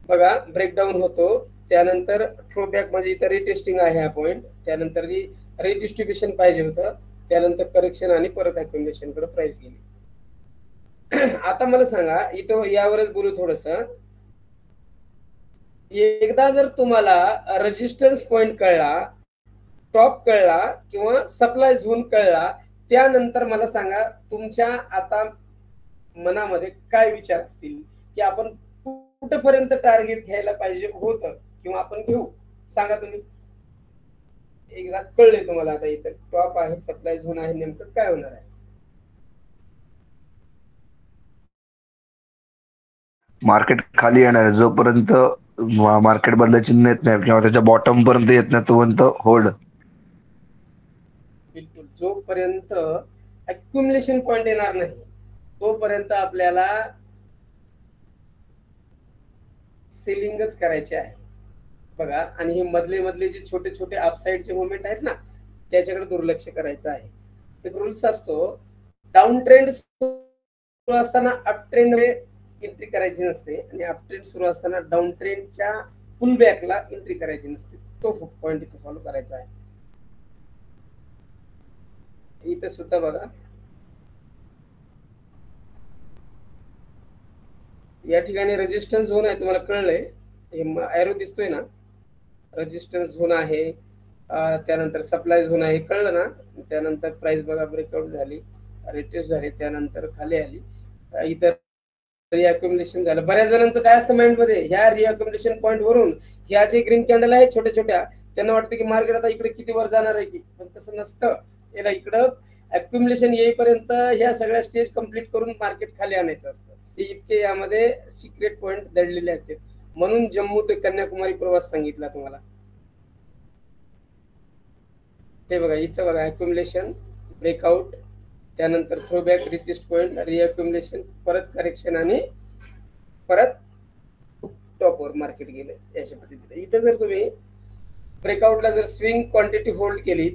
Speaker 2: बघा ब्रेकडाऊन होतो, त्यानंतर थ्रोबॅक म्हणजे इथं रिटेस्टिंग आहे हा पॉइंट, त्यानंतर रिडिस्ट्रीब्युशन पाहिजे होतं, त्यानंतर करेक्शन, आणि परत ॲक्युमुलेशन कडे प्राइस गेली. आता मला सांगा, इथं यावरच बोलू थोडस. एकदा जर तुम्हाला रेजिस्टन्स पॉइंट कळला, टॉप कळला, किंवा सप्लाय झोन कळला, त्यानंतर मला सांगा तुमच्या आता मनामध्ये काय विचार असतील की आपण कुठपर्यंत टार्गेट घ्यायला पाहिजे होतं, किंवा आपण घेऊ. सांगा तुम्ही. एकदा कळले तुम्हाला, आता इथं टॉप आहे, सप्लाय झोन आहे, नेमकं काय होणार आहे?
Speaker 3: मार्केट खाली येणार आहे जोपर्यंत मार्केट बदला चिन्ह येत नाही, किंवा त्याच्या बॉटम पर्यंत येत नाही तोपर्यंत होल्ड.
Speaker 2: बिलकुल, जोपर्यंत ॲक्युमुलेशन पॉइंट येणार नाही तोपर्यंत आपल्याला सेलिंगच करायचे आहे बघा. आणि हे मधले जे छोटे छोटे अपसाइडचे मुवमेंट आहेत ना, त्याच्याकडे दुर्लक्ष करायचं आहे. एक रूल्स असतो, डाऊन ट्रेंड सुरू असताना अप ट्रेंड एंट्री करायची नसते आणि अप ट्रेंड सुरू असताना डाऊन ट्रेंडच्या पुल बॅकला एंट्री करायची नसते. तो पॉईंट इथे फॉलो करायचा आहे. इथं सुद्धा बघा या ठिकाणी रेजिस्टन्स झोन आहे, तुम्हाला कळलंय, एरो दिसतोय ना, रेजिस्टन्स झोन आहे, त्यानंतर सप्लाय झोन आहे, कळलं ना. त्यानंतर प्राइस बघा ब्रेकआउट झाली, रिटेस्ट झाली, त्यानंतर खाली आली, इतर रिअक्युमुलेशन झालं. बऱ्याच जणांचं काय असतं माइंड मध्ये, ह्या रिअक्युमुलेशन पॉईंट वरून ह्या जे ग्रीन कॅन्डल आहे छोट्या छोट्या, त्यांना वाटतं की मार्केट आता इकडे किती वर जाणार आहे की, पण तसं नसतं. याला इकडं अक्युमुलेशन येईपर्यंत ह्या सगळ्या स्टेज कंप्लीट करून मार्केट खाली आणायचं असतं. ते इतके यामध्ये सिक्रेट पॉईंट दडलेले असतात. म्हणून जम्मू ते कन्याकुमारी प्रवास सांगितला तुम्हाला. हे बघा इथं बघा अक्युमुलेशन, ब्रेकआउट, त्यानंतर थ्रोबॅक, रिटेस्ट पॉईंट, रिअक्युमुलेशन, परत करेक्शन आणि परत टॉपवर मार्केट गेलं अशा पद्धतीने. इथं जर तुम्ही ब्रेकआउटला जर स्विंग क्वांटिटी होल्ड केली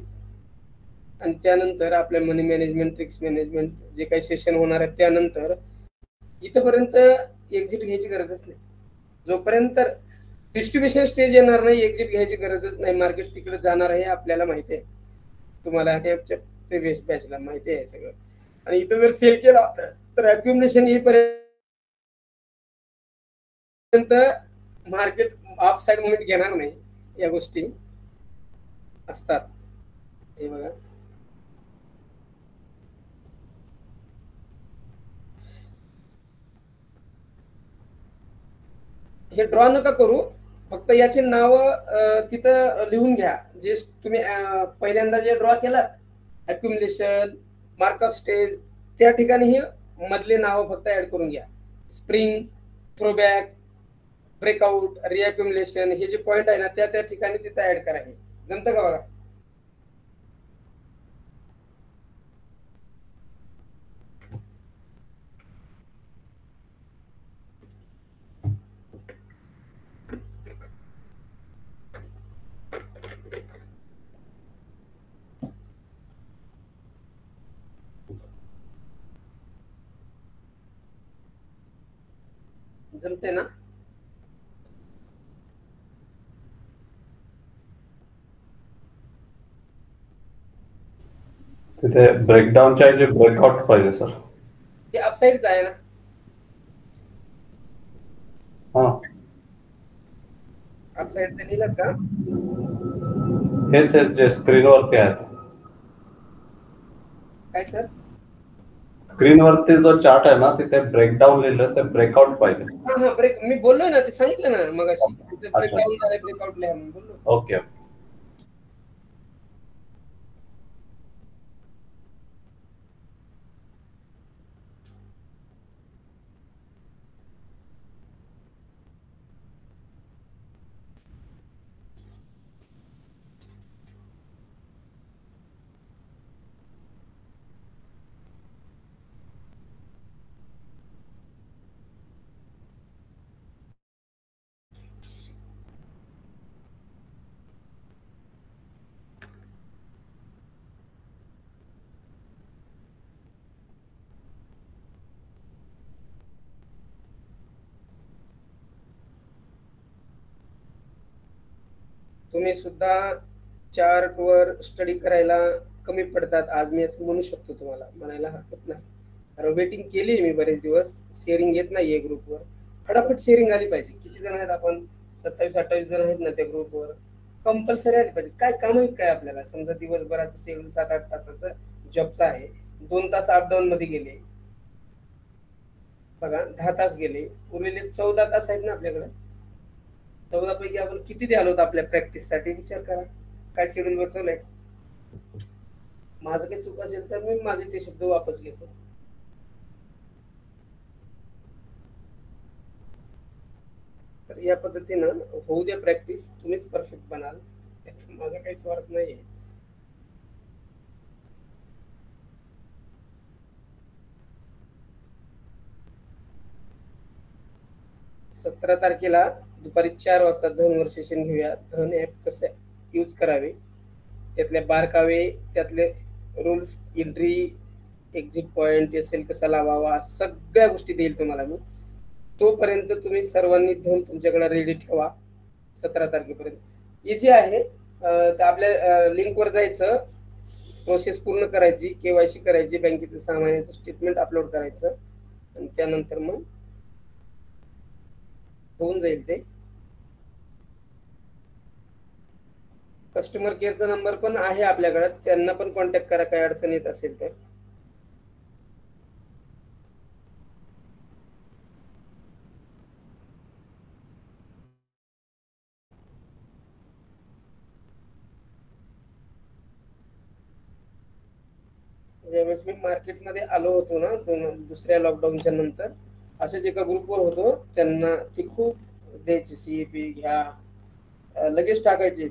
Speaker 2: आणि त्यानंतर आपल्या मनी मॅनेजमेंट, रिस्क मॅनेजमेंट जे काही सेशन होणार आहे त्यानंतर इथपर्यंत एक्झिट घ्यायची गरजच नाही. जोपर्यंत डिस्ट्रीब्युशन स्टेज येणार नाही एक्झिट घ्यायची गरजच नाही. मार्केट तिकडे जाणार आहे आपल्याला माहिती आहे, तुम्हाला प्रिव्हियस बॅचला माहिती आहे सगळं. आणि इथं जर सेल केला तर अक्युमुलेशन येईपर्यंत मार्केट अप साइड मुवमेंट घेणार नाही. या गोष्टी असतात. हे बघा हे ड्रॉ नका करू, फक्त याचे नाव तिथं लिहून घ्या. जे तुम्ही पहिल्यांदा जे ड्रॉ केलात अक्युमुलेशन, मार्कअप स्टेज, त्या ठिकाणी ही मधले नाव फक्त ऍड करून घ्या. स्प्रिंग, थ्रोबॅक, ब्रेकआउट, रिअक्युमुलेशन हे जे पॉईंट आहे ना त्या ठिकाणी तिथं ऍड करा. हे जमतं का बघा. जमते ना.
Speaker 5: तिथे ब्रेकडाऊनच्या जे ब्रेकआउट पाहिजे सर,
Speaker 2: ते अपसाइडच आहे ना.
Speaker 5: हा
Speaker 2: अपसाइडचं लिहिलं का.
Speaker 5: हेच आहेत जे स्क्रीनवरती आहेत.
Speaker 2: काय सर,
Speaker 5: स्क्रीनवरती जो चार्ट आहे ना तिथे ब्रेकडाऊन लिहिलं ते ब्रेकआउट पाहिजे.
Speaker 2: हा ब्रेक मी बोललोय ना, ते सांगितलं ना मगाशी, ब्रेकडाऊन झालंय, ब्रेकआउट लिहा म्हणून बोललो.
Speaker 5: ओके.
Speaker 2: तुम्ही सुद्धा चार्ट वर स्टडी करायला कमी पडतात आज, मी असं म्हणू शकतो, तुम्हाला म्हणायला हरकत नाही. कारण वेटिंग केली मी बरेच दिवस, शेअरिंग येत नाहीये ग्रुपवर. फटाफट शेअरिंग आली पाहिजे. किती जण आहेत आपण, 27-28 जण आहेत ना त्या ग्रुपवर. कंपल्सरी आली पाहिजे. काय काम आहेत काय आपल्याला, समजा दिवसभराचं शेड्यूल 7-8 तासाचं जॉबचं आहे, 2 तास अपडाऊन मध्ये गेले बघा, 10 तास गेले, उरलेले 14 तास आहेत ना आपल्याकडे. 14 पैकी आपण किती द्यालो आपल्या प्रॅक्टिस साठी, विचार करा. काय शेड्यूल बसवलंय. माझं काही चूक असेल तर मी माझे ते शब्द वापस घेतो. तर या पद्धतीनं होऊ द्या प्रॅक्टिस, तुम्हीच परफेक्ट बनाल, माझा काही स्वार्थ नाहीये. सतरा तारखेला दुपारी 4 वाजता धनवर सेशन घेऊया. धन ऍप कसं यूज करावे, त्यातले बारकावे, त्यातले rules, entry, exit point SL कसा लावावा सगळ्या गोष्टी देईल तुम्हाला मी. तोपर्यंत तुम्ही सर्वांनी धन तुमच्याकडे रेडी ठेवा 17 तारखेपर्यंत. इझी आहे. तर आपल्या लिंकवर जायचं, प्रोसेस पूर्ण करायची, केवायसी करायची, बँकेचं 6 महिन्याचं स्टेटमेंट अपलोड करायचं आणि त्यानंतर मग होऊन जाईल ते. कस्टमर केअरचा नंबर पण आहे आपल्याकडे, त्यांना पण कॉन्टॅक्ट करा काही अडचण येत असेल तर. ज्यावेळेस मी मार्केटमध्ये आलो होतो ना दुसऱ्या लॉकडाऊनच्या नंतर, असेच एका ग्रुपवर होतो, त्यांना ती खूप द्यायची सीएपी घ्या, लगेच टाकायचे.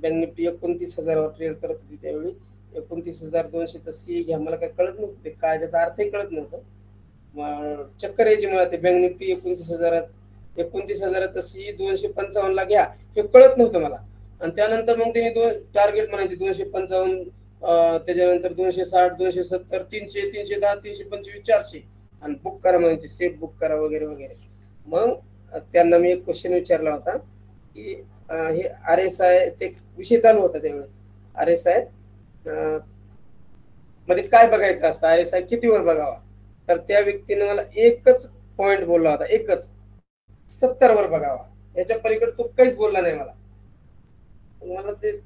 Speaker 2: बँक निफ्टी 29,000वर ट्रेड करत होती त्यावेळी. 29,200चा सी घ्या. मला काय कळत नव्हतं ते काय, त्याचा अर्थही कळत नव्हतं. चक्कर यायची मला ते बँक निफ्टी 29,000चा सी 255ला घ्या हे कळत नव्हतं मला. आणि त्यानंतर मग त्यांनी टार्गेट म्हणायचे 255, त्याच्यानंतर 260, 270, 300, 310, 325, 400 आणि बुक करा म्हणायचे, सेफ बुक करा वगैरे वगैरे. मग त्यांना मी एक क्वेश्चन विचारला होता की हे RSI ते विषय चालू होता त्यावेळेस, RSI मध्ये काय बघायचं असतं, RSI कितीवर बघावा. तर त्या व्यक्तीने मला एकच पॉइंट बोलला होता, एकच, 70 वर बघावा. याच्या पलीकडे तो काहीच बोलला नाही मला. मला ते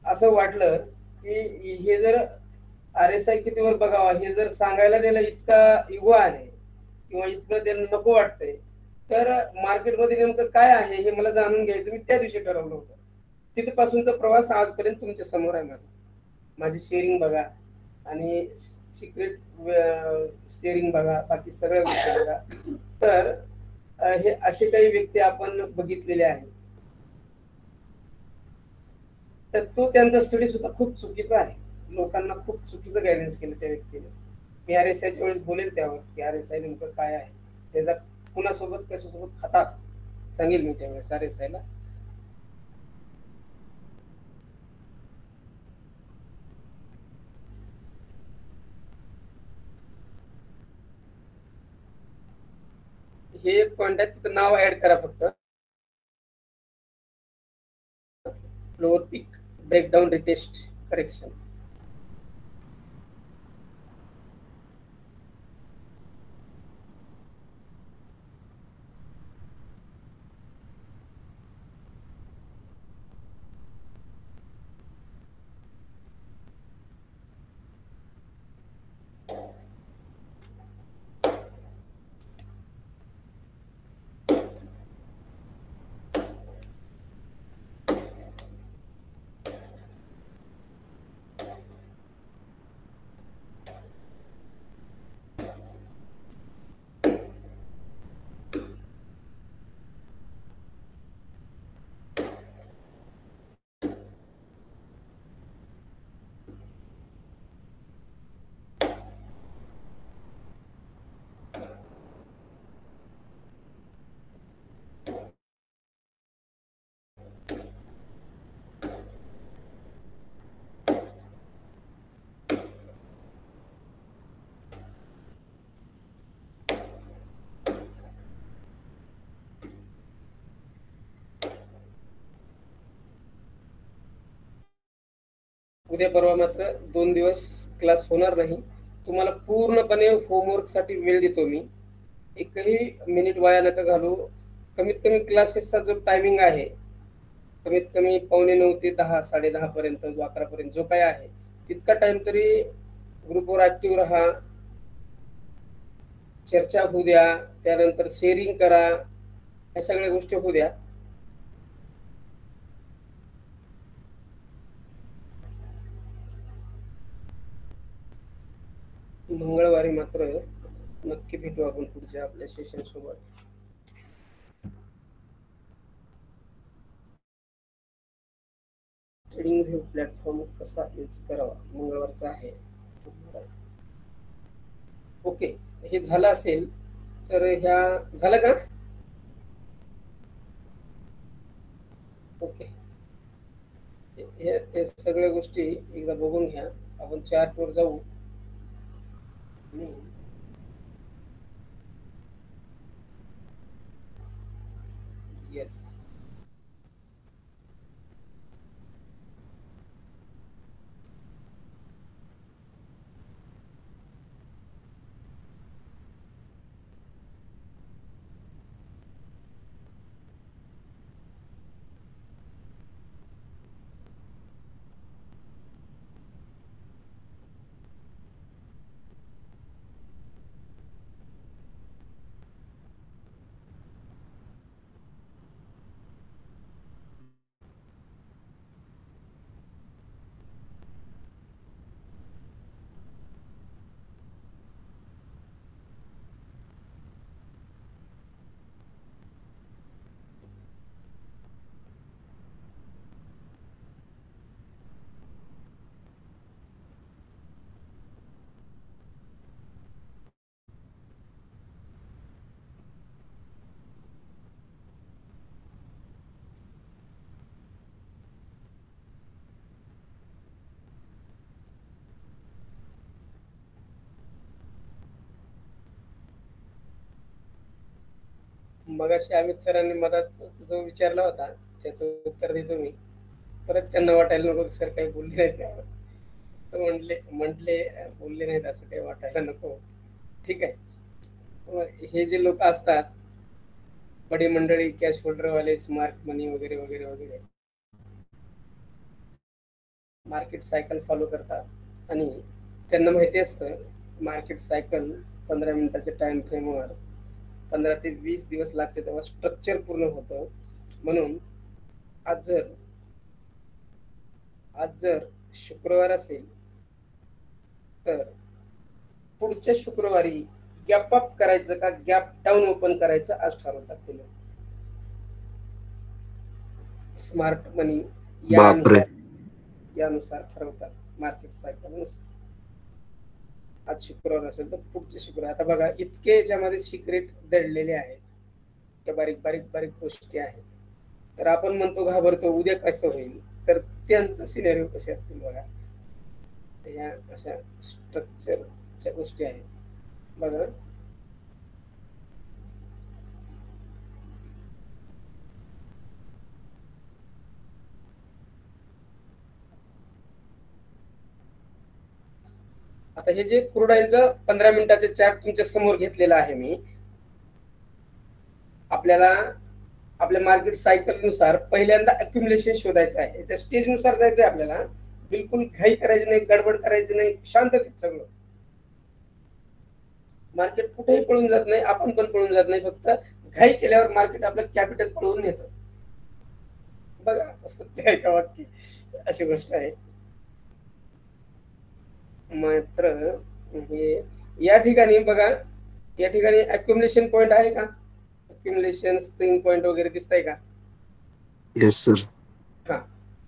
Speaker 2: असं वाटलं की हे जर RSI कितीवर बघावा हे जर सांगायला त्याला इतका इगो आहे किंवा इतकं त्याला नको वाटतंय, तर मार्केटमध्ये नेमकं काय आहे हे मला जाणून घ्यायचं. मी त्या दिवशी ठरवलं होतं. तिथपासूनचा प्रवास आजपर्यंत तुमच्या समोर आहे माझा. माझी शेअरिंग बघा आणि सिक्रेट शेअरिंग बघा, बाकी सगळ्या गोष्टी बघा. तर हे असे काही व्यक्ती आपण बघितलेले आहेत. तर तो त्यांचा स्टडी सुद्धा खूप चुकीचा आहे. लोकांना खूप चुकीचं गायडन्स केलं त्या व्यक्तीने. मी RSIच्या वेळेस बोलेल त्यावर की RSI नेमकं काय आहे, त्याचा कुणासोबत कशासोबत खातात सांगेल मी त्यावेळेस RSIला. हे एक पॉइंट आहे, तिथं नाव ऍड करा फक्त. फ्लोअर पीक ब्रेकडाऊन रिटेस्ट करेक्शन. उद्या परवा मात्र 2 दिवस क्लास होणार नाही. तुम्हाला पूर्णपणे होमवर्क साठी वेळ देतो मी. एकही मिनिट वाया नका घालू. कमीत कमी क्लासेसचा जो टायमिंग आहे, कमीत कमी 9:15 ते 10, 10:30 पर्यंत, 11 पर्यंत जो काय आहे, तितका टाइम तरी ग्रुपवर ऍक्टिव्ह राहा, चर्चा होऊ द्या, त्यानंतर शेअरिंग करा, या सगळ्या गोष्टी होऊ द्या. मंगळवारी मात्र नक्की भेटू आपण पुढच्या आपल्या सेशन सोबत. ट्रेडिंग व्ह्यू प्लॅटफॉर्म कसा यूज करावा मंगळवारचा आहे. ओके, हे झालं असेल तर ह्या झालं का? ओके, हे सगळ्या गोष्टी एकदा बघून घ्या. आपण चार्टवर जाऊ. येस. मगाशी अमित सरांनी मधात जो विचारला होता त्याचं उत्तर देतो मी. परत त्यांना वाटायला नको सर काही बोलले नाहीत त्यावर. तर म्हटले बोलले नाहीत असं काही वाटायला नको. ठीक आहे. हे जे लोक असतात बडी मंडळी, कॅश होल्डरवाले, स्मार्ट मनी वगैरे वगैरे वगैरे, मार्केट सायकल फॉलो करतात आणि त्यांना माहिती असतं मार्केट सायकल 15 मिनिटाच्या टाइम फ्रेमवर 15 ते 20 दिवस लागते तेव्हा स्ट्रक्चर पूर्ण होतं. म्हणून आज जर शुक्रवार असेल तर पुढच्या शुक्रवारी गॅप अप करायचं का गॅप डाऊन ओपन करायचं आज ठरवतात ते लोक. स्मार्ट मनी
Speaker 3: बापरे.
Speaker 2: यानुसार ठरवतात मार्केट सायकल नुसार. आज शुक्रवार असेल तर पुढचे शुक्रवार. आता बघा इतके याच्यामध्ये सिक्रेट दडलेले आहेत, त्या बारीक बारीक बारीक गोष्टी आहेत. तर आपण म्हणतो घाबरतो उद्या कसं होईल, तर त्यांचं सिनेरिओ कसे असतील बघा. या अशा स्ट्रक्चरच्या गोष्टी आहेत बघा. आता हे जे क्रूड ऑइलचं 15 मिनिटाचे चार्ट तुमच्या समोर घेतलेला आहे मी. आपल्याला आपल्या मार्केट सायकल नुसार पहिल्यांदा अक्युमुलेशन शोधायचं आहे. याच्या स्टेज नुसार जायचं आहे आपल्याला. बिलकुल घाई करायची नाही, गडबड करायची नाही, शांततेत सगळं. मार्केट कुठेही पळून जात नाही, आपण पण पळून जात नाही. फक्त घाई केल्यावर मार्केट आपलं कॅपिटल पळवून नेतं. बघा सत्य आहे का वाक्य, अशी गोष्ट आहे. मात्र हे या ठिकाणी बघा, या ठिकाणी अक्युमुलेशन पॉइंट आहे का? अक्युमुलेशन स्प्रिंग पॉइंट वगैरे दिसतंय का?
Speaker 3: Yes sir.
Speaker 2: हा,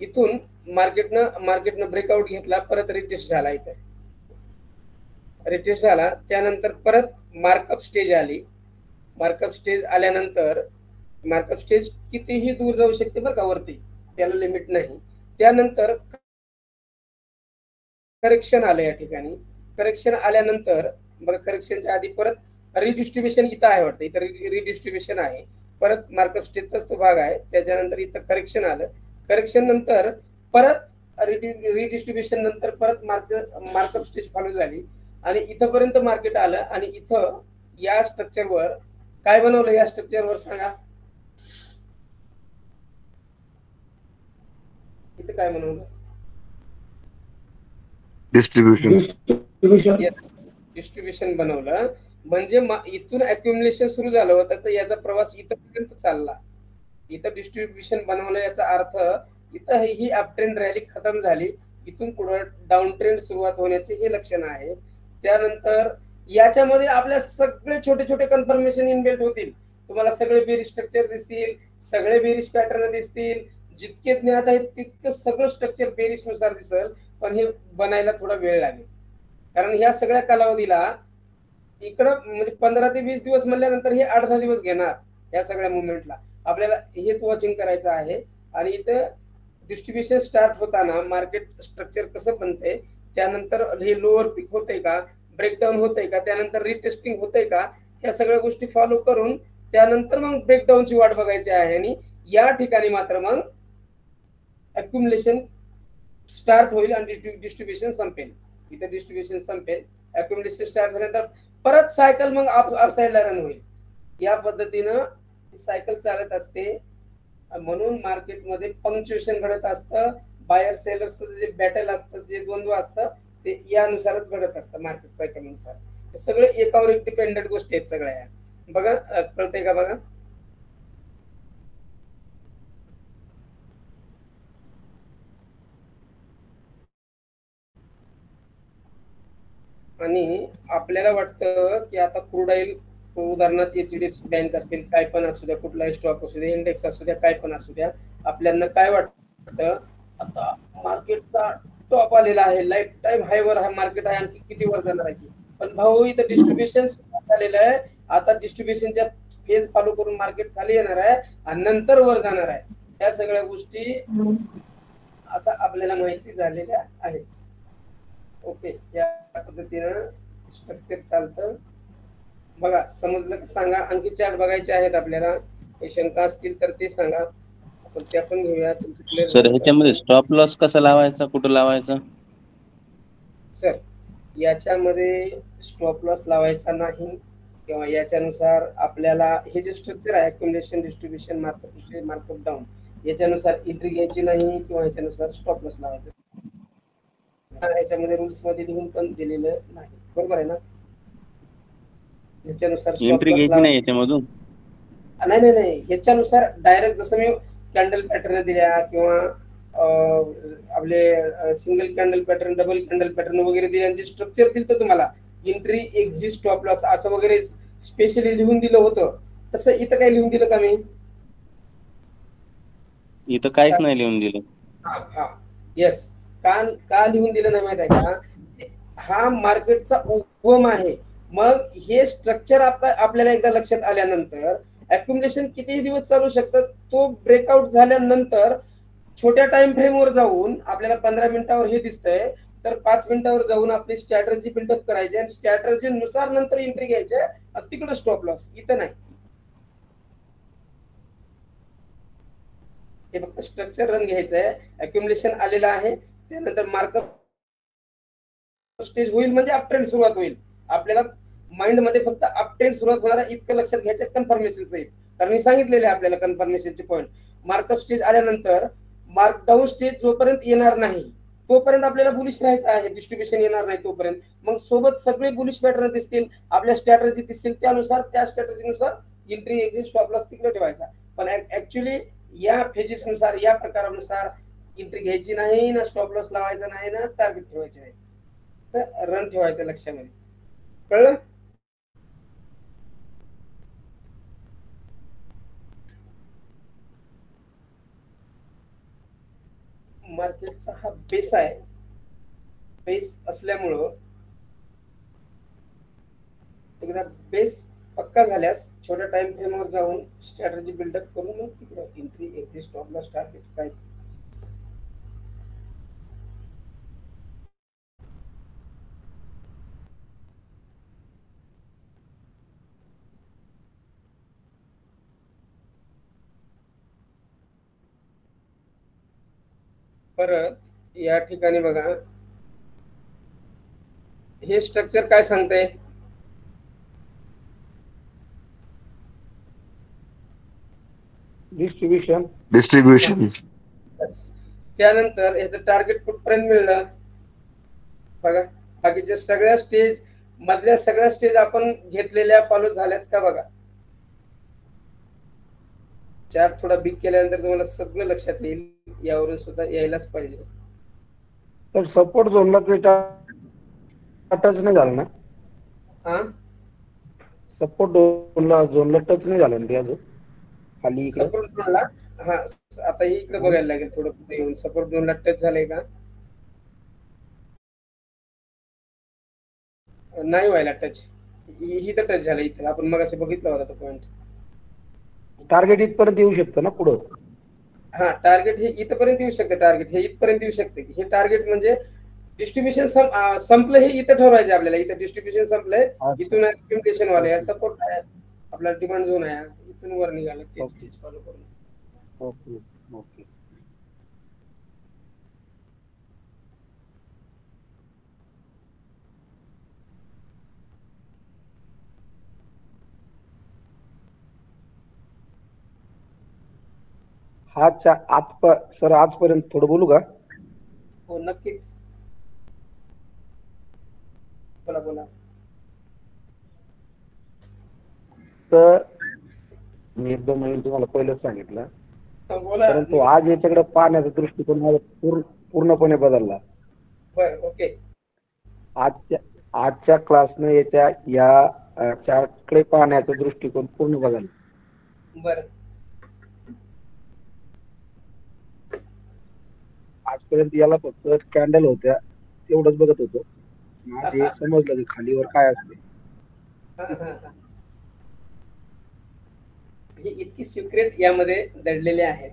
Speaker 2: इथून मार्केटनं ब्रेकआउट घेतला, परत रिटेस्ट झाला. इथे रिटेस्ट झाला, त्यानंतर परत मार्कअप स्टेज आली. मार्कअप स्टेज आल्यानंतर मार्कअप स्टेज कितीही दूर जाऊ शकते बरं का वरती, त्याला लिमिट नाही. त्यानंतर करेक्शन आलं. या ठिकाणी करेक्शन आल्यानंतर बघा, करेक्शनच्या आधी परत रिडिस्ट्रीब्युशन इथं आहे वाटतं. इथं रिडिस्ट्रीब्युशन आहे, परत मार्कअप स्टेजचाच तो भाग आहे. त्याच्यानंतर इथं करेक्शन आलं. करेक्शन नंतर परत रिडिस्ट्रीब्युशन नंतर परत मार्कअप स्टेज फॉलो झाली आणि इथंपर्यंत मार्केट आलं. आणि इथं या स्ट्रक्चरवर काय बनवलं? या स्ट्रक्चरवर सांगा, इथं काय बनवलं? डिस्ट्रीब्युशन बनवलं. म्हणजे इथून अक्युमुलेशन सुरू झालं होतं, याचा प्रवास इथपर्यंत चालला. इथं डिस्ट्रीब्युशन बनवलं, याचा अर्थ इथं ही अप ट्रेंड रॅली खतम झाली. इथून पुढे डाऊन ट्रेंड सुरुवात होण्याचे हे लक्षण आहे. त्यानंतर याच्यामध्ये आपल्या सगळे छोटे छोटे कन्फर्मेशन इनबिल्ट होतील. तुम्हाला सगळे बेरिश स्ट्रक्चर दिसतील, सगळे बेरिश पॅटर्न दिसतील. जितके ज्ञात आहेत तितकं सगळं स्ट्रक्चर बेरिश नुसार दिसेल. पण हे बनायला थोडा वेळ लागेल, कारण ह्या सगळ्या कालावधीला इकडं म्हणजे 15 ते 20 दिवस म्हणल्यानंतर हे 8-10 दिवस घेणार. या सगळ्या मुवमेंटला आपल्याला हेच वॉचिंग करायचं आहे. आणि इथं डिस्ट्रीब्युशन स्टार्ट होताना मार्केट स्ट्रक्चर कसं बनतंय, त्यानंतर हे लोअर पीक होतंय का, ब्रेकडाऊन होतंय का, त्यानंतर रिटेस्टिंग होतंय का, ह्या सगळ्या गोष्टी फॉलो करून त्यानंतर मग ब्रेकडाऊनची वाट बघायची आहे. आणि या ठिकाणी मात्र मग अक्युमुलेशन स्टार्ट होईल आणि डिस्ट्रीब्युशन संपेल. इथे डिस्ट्रीब्युशन संपेल, अक्युमुलेशन स्टार्ट झाल्यानंतर परत सायकल मग अप साइडला रन होईल. या पद्धतीनं सायकल चालत असते. म्हणून मार्केटमध्ये पंक्च्युएशन घडत असतं. बायर सेलर्सचं जे बॅटल असतं, जे द्वंद्व असतं, ते यानुसारच घडत असतं मार्केट सायकलनुसार. हे सगळे एकावर एक डिपेंडेंट गोष्टी आहेत सगळ्या. बघा कळतंय का बघा. आणि आपल्याला वाटतं की आता क्रूड ऑइल, उदाहरणार्थ एचडीएफसी बँक असेल, काय पण असू द्या, कुठलाही स्टॉक असू द्या, इंडेक्स असू द्या, काय पण असू द्या, आपल्याला काय वाटतं आता मार्केटचा टॉप आलेला आहे, लाईफ टाईम हायवर हा मार्केट आहे, आणखी किती वर जाणार आहे. पण भाऊ इथं डिस्ट्रीब्युशन झालेलं आहे. आता डिस्ट्रीब्युशनच्या फेज फॉलो करून मार्केट खाली येणार आहे आणि नंतर वर जाणार आहे. या सगळ्या गोष्टी आता आपल्याला माहिती झालेल्या आहेत. ओके, या पद्धतीनं स्ट्रक्चर चालतं. बघा समजलं का सांगा. आणखी चार्ट बघायचे आहेत आपल्याला, काही शंका असतील तर ते सांगा, आपण ते पण घेऊया.
Speaker 4: सर ह्याच्यामध्ये स्टॉप लॉस कसा लावायचा, कुठं लावायचा?
Speaker 2: सर याच्यामध्ये स्टॉप लॉस लावायचा नाही, किंवा याच्यानुसार आपल्याला हे जे स्ट्रक्चर आहे accumulation, distribution, markup, markup down, याच्यानुसार एंट्री घ्यायची नाही किंवा याच्यानुसार स्टॉप लॉस लावायचा. याच्यामध्ये रूल्स मध्ये लिहून पण दिलेलं नाही, बरोबर आहे ना. ह्याच्यानुसार
Speaker 4: एंट्री घ्यायची नाही याच्यामधून.
Speaker 2: नाही, ह्याच्यानुसार डायरेक्ट जसं मी कॅन्डल पॅटर्न दिल्या किंवा आपले single candle pattern, double candle pattern वगैरे दिल्यांचे स्ट्रक्चर दिलं तर तुम्हाला एंट्री, एक्झिट, स्टॉप लॉस असं वगैरे स्पेशली लिहून दिलं होतं. तसं इथं काय लिहून दिलं का मी?
Speaker 4: इथं काहीच नाही लिहून दिलं.
Speaker 2: हा येस. का लिहून दिलं नाही माहित आहे का? हा मार्केटचा उपक्रम आहे. मग हे स्ट्रक्चर आपल्याला एकदा लक्षात आल्यानंतर अक्युमुलेशन किती दिवस चालू शकतं, तो ब्रेकआउट झाल्यानंतर छोट्या टाइम फ्रेमवर जाऊन आपल्याला 15 मिनिटावर हे दिसतंय, तर 5 मिनिटावर जाऊन आपली स्ट्रॅटर्जी बिल्डअप करायची आणि स्ट्रॅटर्जी नुसार नंतर एंट्री घ्यायची, तिकडे स्टॉप लॉस. इथं नाही, हे फक्त स्ट्रक्चर रन घ्यायचंय. अक्युमुलेशन आलेलं आहे, त्यानंतर मार्कअप स्टेज होईल म्हणजे अपट्रेंड सुरुवात होईल. आपल्याला माइंड मध्ये फक्त अपट्रेंड सुरुवात होणार आहे इतकं लक्षात घ्यायचं कन्फर्मेशन सहित. कारण मी सांगितलेले आपल्याला कन्फर्मेशनचे पॉईंट. मार्कअप स्टेज आल्यानंतर मार्कडाऊन स्टेज जोपर्यंत येणार नाही तोपर्यंत आपल्याला बुलिश राहायचं आहे. डिस्ट्रीब्युशन येणार नाही तोपर्यंत. मग सोबत सगळे बुलिश पॅटर्न दिसतील, आपल्या स्ट्रॅटर्जी दिसतील, त्यानुसार त्या स्ट्रॅटर्जीनुसार एंट्री, एक्झिट, स्टॉप लॉस तिकडे ठेवायचा. पण ऍक्च्युली या फेजेसनुसार, या प्रकारानुसार एंट्री घ्यायची नाही ना, स्टॉप लॉस लावायचा नाही ना, टार्गेट ठेवायचे नाही, तर रन ठेवायचं लक्षामध्ये. कळलं? मार्केटचा हा बेस आहे. बेस असल्यामुळं एकदा बेस पक्का झाल्यास छोट्या टाइम फ्रेमवर जाऊन स्ट्रॅटर्जी बिल्डअप करून मग तिकडे entry, exit, stop loss, target काय. परत या ठिकाणी बघा, हे स्ट्रक्चर काय सांगतंय?
Speaker 3: डिस्ट्रीब्युशन.
Speaker 2: त्यानंतर याचं टार्गेट कुठपर्यंत मिळलं बघा. बाकीच्या सगळ्या स्टेज मधल्या सगळ्या स्टेज आपण घेतलेल्या फॉलो झाल्यात का बघा. चार्ट थोडा बिग केल्यानंतर तुम्हाला सगळं लक्षात येईल. यावरून सुद्धा यायलाच पाहिजे.
Speaker 6: तर सपोर्ट झोनला ते टच नाही झालं ना?
Speaker 2: हा,
Speaker 6: सपोर्ट झोनला टच नाही झालं ना ते अजून खाली इकडे?
Speaker 2: सपोर्ट झोनला, हा आता इकडे बघायला लागेल थोडं पुढे येऊन. सपोर्ट झोनला टच झालंय का? नाही व्हायला टच. इथं टच झालं. इथं आपण मगाशी बघितला होता तो पॉइंट.
Speaker 6: टार्गेट इथपर्यंत येऊ शकतं ना पुढं?
Speaker 2: हा, टार्गेट हे इथपर्यंत येऊ शकते. टार्गेट हे इथपर्यंत येऊ शकते. हे टार्गेट म्हणजे डिस्ट्रीब्युशन संपलं हे इथं ठरवायचं आपल्याला. इथं डिस्ट्रीब्युशन संपलंय,
Speaker 6: अच्छा.
Speaker 2: इथून इम्प्लिमेंटेशन वाले
Speaker 6: ओके.
Speaker 2: सपोर्ट आहे, आपला डिमांड झोन आहे, इथून वर निघालं तेच
Speaker 6: ओके.
Speaker 2: तेच फॉलो करून.
Speaker 6: ओके. ओके. सर आजपर्यंत थोडं बोलू का?
Speaker 2: हो नक्कीच, बोला बोला.
Speaker 6: तर मी 1-2 महिने तुम्हाला पहिलेच सांगितलं,
Speaker 2: हा, बोला.
Speaker 6: परंतु आज याच्याकडे पाहण्याचा दृष्टिकोन माझा पूर्णपणे बदलला.
Speaker 2: बर, ओके.
Speaker 6: आजच्या क्लासने या चार्टकडे पाहण्याचा दृष्टिकोन पूर्ण बदलला.
Speaker 2: बर,
Speaker 6: आजपर्यंत याला फक्त कॅन्डल होत्या तेवढंच बघत होतो. आज हे समजलं की खालीवर काय असते.
Speaker 2: हा हा हा. हे इतकी सिक्रेट यामध्ये दडलेले आहेत.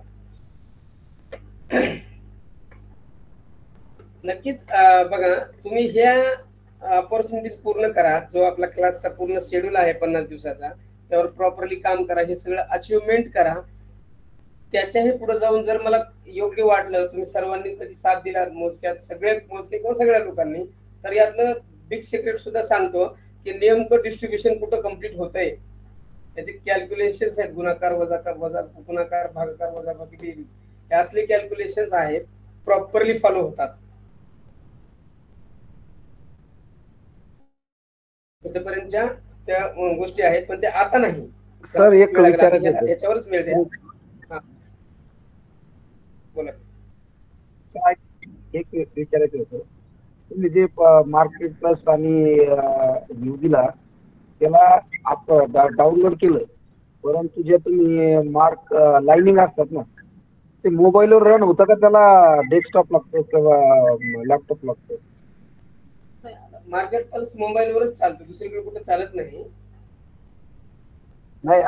Speaker 2: नक्कीच बघा, तुम्ही ह्या ऑपॉर्च्युनिटीज पूर्ण करा. जो आपला क्लासचा पूर्ण शेड्यूल आहे 50 दिवसाचा, त्यावर प्रॉपरली काम करा, हे सगळं अचिव्हमेंट करा. त्याच्याही पुढे जाऊन जर मला योग्य वाटलं, तुम्ही सर्वांनी कधी साथ दिला मोजके किंवा सगळ्या लोकांनी, तर यातलं बिग सिक्रेट सुद्धा सांगतो की नेमकं डिस्ट्रीब्युशन कुठं कम्प्लीट होतंय. त्याचे कॅल्क्युलेशन्स आहेत, गुणाकार गुणाकार भागाकार वजाबाकी बेरीज, हे असले कॅल्क्युलेशन्स आहेत, प्रॉपरली फॉलो होतात. इथपर्यंतच्या त्या गोष्टी आहेत, पण ते आता नाही.
Speaker 6: सर एक विचारायचं होतं.
Speaker 2: याच्यावरच मिळते. हा, बोला.
Speaker 6: एक विचारायचं होतं, तुम्ही जे मार्केट प्लस आणि व्ह्यू दिला त्याला डाउनलोड केलं, परंतु जे तुम्ही मार्क लाईनिंग असतात ना, ते मोबाईलवर रन होतं का त्याला डेस्कटॉप लागतो किंवा लॅपटॉप लागतो?
Speaker 2: मार्केट प्लस मोबाईलवरच चालतो, दुसरीकडे कुठे चालत नाही.
Speaker 6: नाही,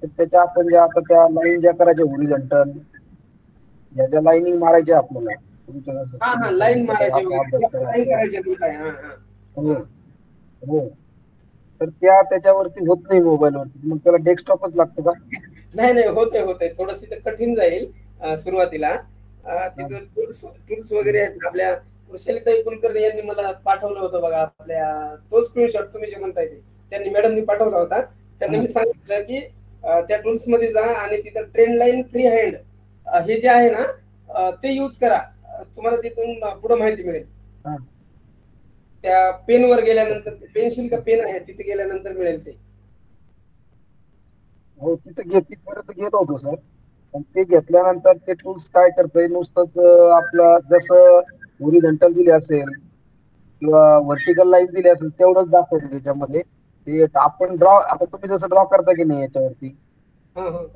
Speaker 6: त्याच्या आपण ज्या आता त्या लाईन ज्या करायच्या हॉरिझॉन्टल, ज्या लाईनिंग मारायच्या आपल्याला,
Speaker 2: हा हा, लाईन मारायची
Speaker 6: असा अभ्यास
Speaker 2: लाईन
Speaker 6: करायचा.
Speaker 2: करायची. हा हा.
Speaker 6: हो हो. तर त्याच्यावरती होत नाही मोबाईलवरती, मग त्याला डेस्कटॉपच लागतो का?
Speaker 2: नाही नाही, होते थोडस कठीण जाईल सुरुवातीला. तिथं टूल्स वगैरे आहेत आपल्या. वृषालीताई कुलकर्णी यांनी मला पाठवलं होतं बघा, आपल्या तो स्क्रीनशॉट तुम्ही जे म्हणताय ते त्यांनी मॅडमनी पाठवला होता. त्यांना मी सांगितलं की त्या टूल्स मध्ये जा आणि तिथं ट्रेंड लाईन फ्री हँड हे जे आहे ना ते यूज करा. तुम्हाला तिथून पुढे माहिती मिळेल. त्या पेनवर गेल्यानंतर, पेन्सिल का पेन आहे तिथे गेल्यानंतर मिळेल ते.
Speaker 6: हो, तिथपर्यंत घेत होतो सर, पण ते घेतल्यानंतर ते टूल्स काय करतंय, नुसतंच आपलं जसं हॉरिझॉन्टल दिली असेल किंवा व्हर्टिकल लाईन दिली असेल तेवढंच दाखवते त्याच्यामध्ये. ते आपण आता तुम्ही जसं ड्रॉ करता की नाही याच्यावरती,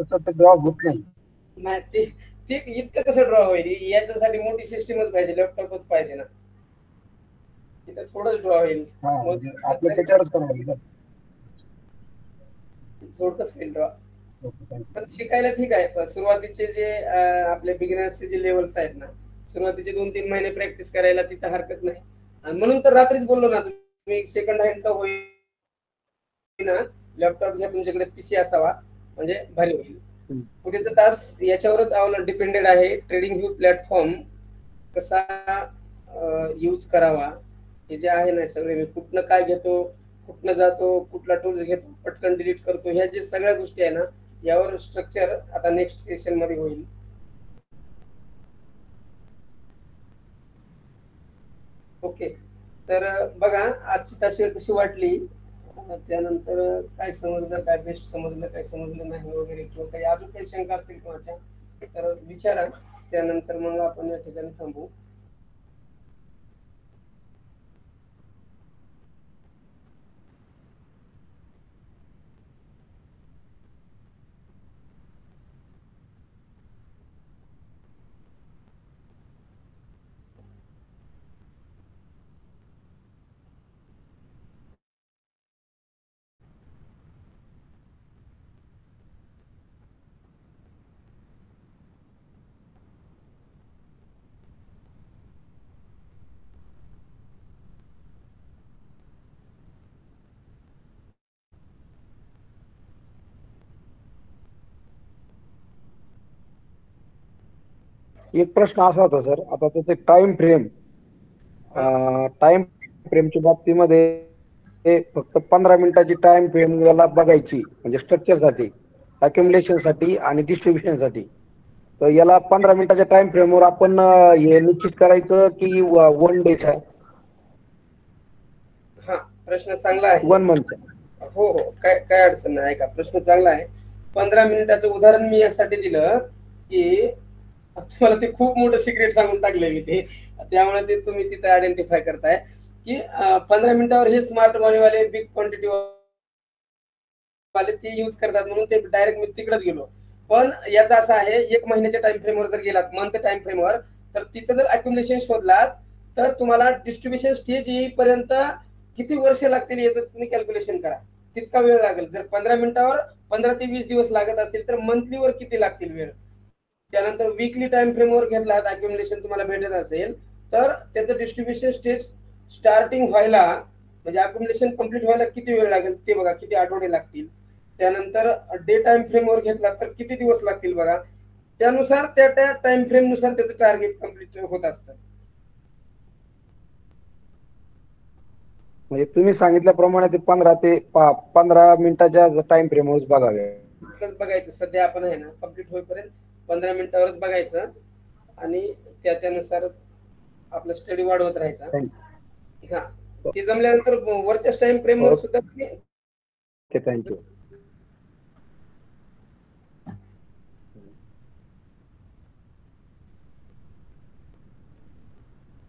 Speaker 6: तसं ते ड्रॉ होत नाही.
Speaker 2: नाही, ते इतकं कसं ड्रॉ होईल? याच्यासाठी मोठी सिस्टीमच पाहिजे, लॅपटॉपच पाहिजे ना. तिथं थोडंच ड्रॉ होईल,
Speaker 6: आपलं त्याच्यावरच करावं.
Speaker 2: थोडंच होईल ड्रॉ. पण शिकायला ठीक आहे. सुरुवातीचे जे आपले बिगिनर्सचे जे लेवल्स आहेत ना, सुरुवातीचे 2-3 महिने प्रॅक्टिस करायला तिथं हरकत नाही. आणि म्हणून तर रात्रीच बोललो ना, तुम्ही सेकंड हँड का होईल ना, लॅपटॉप घ्या, तुमच्याकडे पीसी असावा, म्हणजे भारी होईल. पुढेचा तास याच्यावरच डिपेंडेड आहे. ट्रेडिंग व्ह्यू प्लॅटफॉर्म कसा यूज करावा, हे जे आहे ना सगळे, मी कुठनं काय घेतो, कुठनं जातो, कुठला टूल्स घेतो, पटकन डिलीट करतो, ह्या जे सगळ्या गोष्टी आहे ना, यावर स्ट्रक्चर आता नेक्स्ट सेशन मध्ये होईल. ओके, तर बघा आजची तासवेळ कशी वाटली, त्यानंतर काय समजलं, काय बेस्ट समजलं, काय समजलं नाही वगैरे, किंवा काही अजून काही शंका असतील कोणाच्या तर विचारा. त्यानंतर मग आपण या ठिकाणी थांबू.
Speaker 6: एक प्रश्न असा होता सर, आता त्याचे टाइम फ्रेमच्या बाबतीमध्ये हे फक्त 15 मिनिटाची टाइम फ्रेम याला बघायची, म्हणजे स्ट्रक्चरसाठी, अक्युमुलेशनसाठी आणि डिस्ट्रीब्युशनसाठी. तर याला 15 मिनिटाच्या टाइम फ्रेमवर आपण हे निश्चित करायचं की 1 डेचा,
Speaker 2: हा प्रश्न चांगला आहे.
Speaker 6: 1 मंथ?
Speaker 2: हो हो, काय काय अडचण नाही. ऐका, प्रश्न चांगला आहे. 15 मिनिटाचं उदाहरण मी यासाठी दिलं की तुम्हाला ते खूप मोठं सिक्रेट सांगून टाकलंय मी ते, त्यामुळे ते तुम्ही तिथे आयडेंटिफाय करताय की 15 मिनिटावर हे स्मार्ट मनीवाले बिग क्वांटिटी वाले ते यूज करतात, म्हणून ते डायरेक्ट मी तिकडेच गेलो. पण याचा असं आहे, 1 महिन्याच्या टाइम फ्रेमवर जर गेलात, मंथ टाइम फ्रेमवर, तर तिथं जर अक्युमुलेशन शोधलात तर तुम्हाला डिस्ट्रीब्युशन स्टेज येईपर्यंत किती वर्ष लागतील याचं तुम्ही कॅल्क्युलेशन करा, तितका वेळ लागेल. जर 15 मिनिटावर 15 ते 20 दिवस लागत असतील तर मंथलीवर किती लागतील वेळ. त्यानंतर वीकली टाइम फ्रेमवर घेतला, अक्युमुलेशन तुम्हाला भेटत असेल तर त्याचं डिस्ट्रीब्युशन स्टेज स्टार्टिंग व्हायला, म्हणजे अक्युमुलेशन कम्प्लीट व्हायला किती वेळ लागेल ते बघा, किती आठवडे लागतील. त्यानंतर डे टाइम फ्रेमवर घेतला तर किती दिवस लागतील बघा. त्यानुसार त्या टाइम फ्रेम नुसार त्याचं टार्गेट कम्प्लीट होत असतं.
Speaker 6: म्हणजे तुम्ही सांगितल्याप्रमाणे ते 15 मिनिटाच्या टाइम फ्रेमवरच बघावे.
Speaker 2: बघायचं. सध्या आपण आहे ना, कम्प्लीट होईपर्यंत 15 मिनिटावरच बघायचं आणि त्यानुसार आपलं स्टडी वाढवत राहायचा. हा, ते जमल्यानंतर वरच्याच टाइम फ्रेमवर सुद्धा तुम्ही.
Speaker 6: थँक्यू.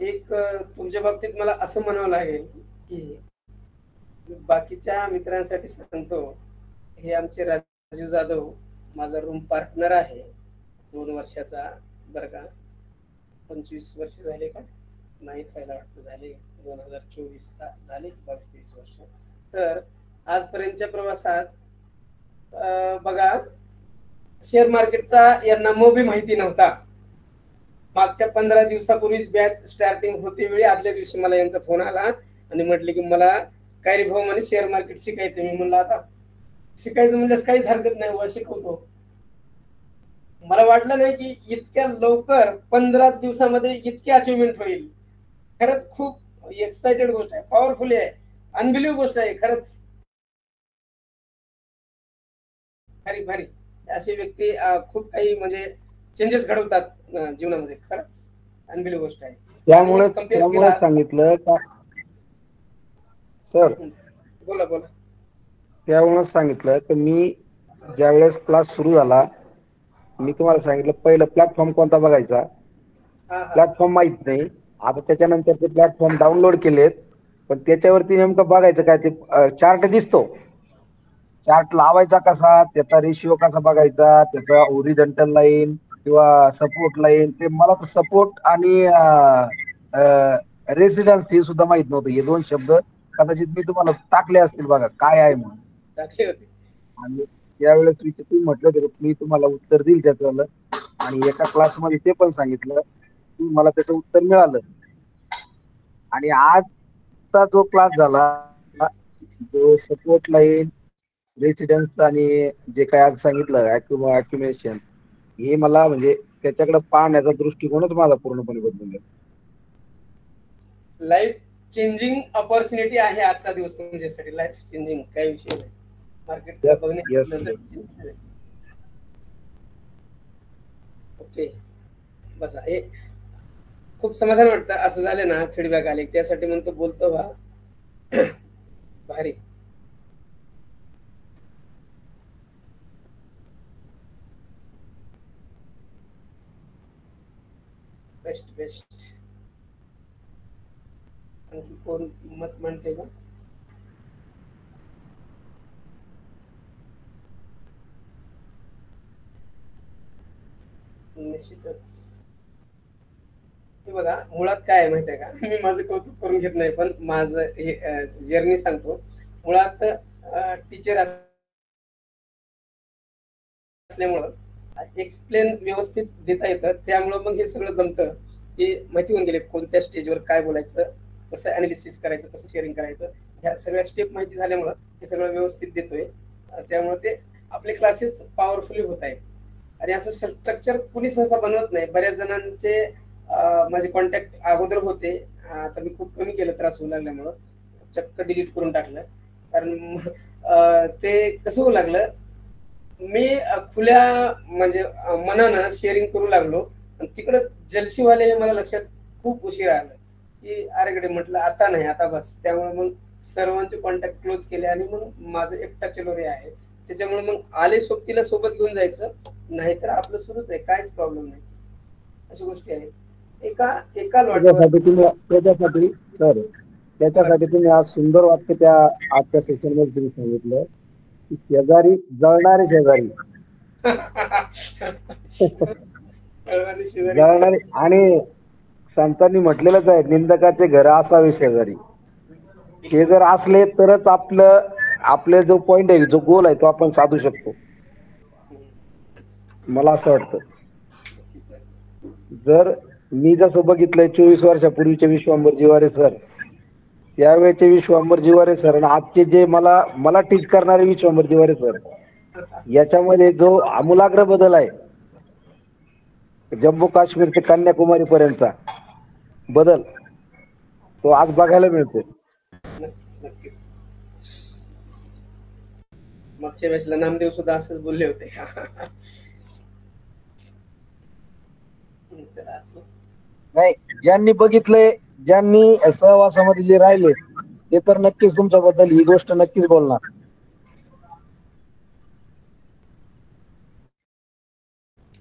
Speaker 2: एक तुमच्या बाबतीत मला असं म्हणावं लागेल की बाकीच्या मित्रांसाठी सांगतो, हे आमचे राजू जाधव माझा रूम पार्टनर आहे, 2 वर्षाचा बरं का. 25 वर्ष झाले का नाही व्हायला वाटतं, झाले 2024 झाले 22-23 वर्ष. तर आजपर्यंतच्या प्रवासात बघा, शेअर मार्केटचा यांना मोबी माहिती नव्हता. मागच्या 15 दिवसापूर्वीच बॅच स्टार्टिंग होते वेळी आदल्या दिवशी मला यांचा फोन आला आणि म्हटले की मला काय रे भाऊ म्हणे शेअर मार्केट शिकायचं. मी म्हणलं आता शिकायचं म्हणजे काहीच हरकत नाही, व शिकवतो. मला वाटलं नाही की इतक्या लवकर 15 दिवसामध्ये इतकी अचिव्हमेंट होईल. खरंच खूप एक्साइटेड गोष्ट आहे, पॉवरफुल आहे, अनबिलीव्ह गोष्ट आहे. खरंच भारी भारी अशी व्यक्ती खूप काही म्हणजे चेंजेस घडवतात जीवनामध्ये. खरंच अनबिलीव्ह गोष्ट आहे.
Speaker 6: त्यामुळे सांगितलं का सर,
Speaker 2: बोला बोला.
Speaker 6: त्यामुळेच सांगितलं की मी ज्यावेळेस क्लास सुरू झाला, मी तुम्हाला सांगितलं पहिलं प्लॅटफॉर्म कोणता बघायचा. प्लॅटफॉर्म माहित नाही. आता त्याच्यानंतर ते प्लॅटफॉर्म डाउनलोड केलेत, पण त्याच्यावरती नेमकं बघायचं काय, ते चार्ट दिसतो. चार्ट लावायचा कसा, त्याचा रेशिओ कसा बघायचा, त्याचा ओरिजेंटल लाईन किंवा सपोर्ट लाईन, ते मला सपोर्ट आणि रेसिडन्स हे सुद्धा माहित नव्हतं. हे 2 शब्द कदाचित मी तुम्हाला टाकले असतील बघा, काय आहे म्हणून
Speaker 2: टाकले होते.
Speaker 6: आणि त्यावेळेस तुम्ही म्हटलं तर मी तुम्हाला उत्तर देईल त्याचं, आणि एका क्लासमध्ये ते पण सांगितलं, मला त्याचं उत्तर मिळालं. आणि आजचा जो क्लास झाला, जो सपोर्ट लाईन, रेसिडेन्स आणि जे काय आज सांगितलं अॅक्युमेशन, हे मला म्हणजे त्याच्याकडे पाहण्याचा दृष्टिकोनच माझा पूर्णपणे बदलून गेला.
Speaker 2: लाईफ चेंजिंग ऑपॉर्च्युनिटी आहे आजचा दिवस तुमच्यासाठी. लाईफ चेंजिंग काही विषय नाही. मार्केट बघणे. ओके, बस हे खूप समाधान वाटतं. असं झालं ना, फीडबॅक आले त्यासाठी म्हणतो बोलतो बा भारी. Best best. आणखी कोण मत म्हणते का? निश्चितच. हे बघा, मुळात काय आहे माहिती आहे का, मी माझं कौतुक करून घेत नाही, पण माझं हे जर्नी सांगतो. मुळात टीचर असल्यामुळं एक्सप्लेन व्यवस्थित देता येतं, त्यामुळं मग हे सगळं जमतं. की माहिती होऊन गेले कोणत्या स्टेजवर काय बोलायचं, कसं अनालिसिस करायचं, कसं शेअरिंग करायचं, ह्या सगळ्या स्टेप माहिती झाल्यामुळं हे सगळं व्यवस्थित देतोय. त्यामुळे ते आपले क्लासेस पॉवरफुली होत आहेत. आणि असं स्ट्रक्चर कुणी सहसा बनवत नाही. बऱ्याच जणांचे माझे कॉन्टॅक्ट अगोदर होते, आता मी खूप कमी केलं त्रास होऊ लागल्यामुळं, चक्क डिलीट करून टाकलं. कारण ते कसं होऊ लागलं, मी खुल्या म्हणजे मनानं शेअरिंग करू लागलो, आणि तिकडं जलशीवाले हे मला लक्षात खूप उशीर आलं की अरे म्हटलं आता नाही, आता बस. त्यामुळे मग सर्वांचे कॉन्टॅक्ट क्लोज केले आणि मग माझं एकटा चलो रे आहे. त्याच्यामुळे मग आले सोबतीला सोबत घेऊन जायचं, नाहीतर आपलं सुरूच आहे, काहीच प्रॉब्लेम नाही. अशा गोष्टी आहेत. एका एका लॉटवर
Speaker 6: त्याच्यासाठी तुम्ही आज सुंदर वाक्य त्या आजच्या सेशन मध्ये तुम्ही सांगितलं की शेजारी जळणारे शेजारी जळणारे, आणि संतांनी म्हटलेलंच आहे निंदकाचे घर असावे शेजारी. ते जर असले तरच आपले जो पॉइंट आहे, जो गोल आहे, तो आपण साधू शकतो. मला असं वाटतं. जर मी जसं बघितलंय 24 वर्षापूर्वीचे विश्वांबर जिवारे सर, त्यावेळेचे विश्वांबर जिवारे सर आणि आजचे जे मला टीच करणारे विश्वांबर जिवारे सर, याच्यामध्ये जो आमूलाग्र बदल आहे, जम्मू काश्मीर ते कन्याकुमारी पर्यंतचा बदल, तो आज बघायला मिळतो.
Speaker 2: नक्कीच. मागच्या वेळेसला नामदेव सुद्धा असंच बोलले होते.
Speaker 6: नाही, ज्यांनी बघितलंय, ज्यांनी सहवासामध्ये जे राहिले, ते तर नक्कीच तुमच्याबद्दल ही गोष्ट नक्कीच बोलणार.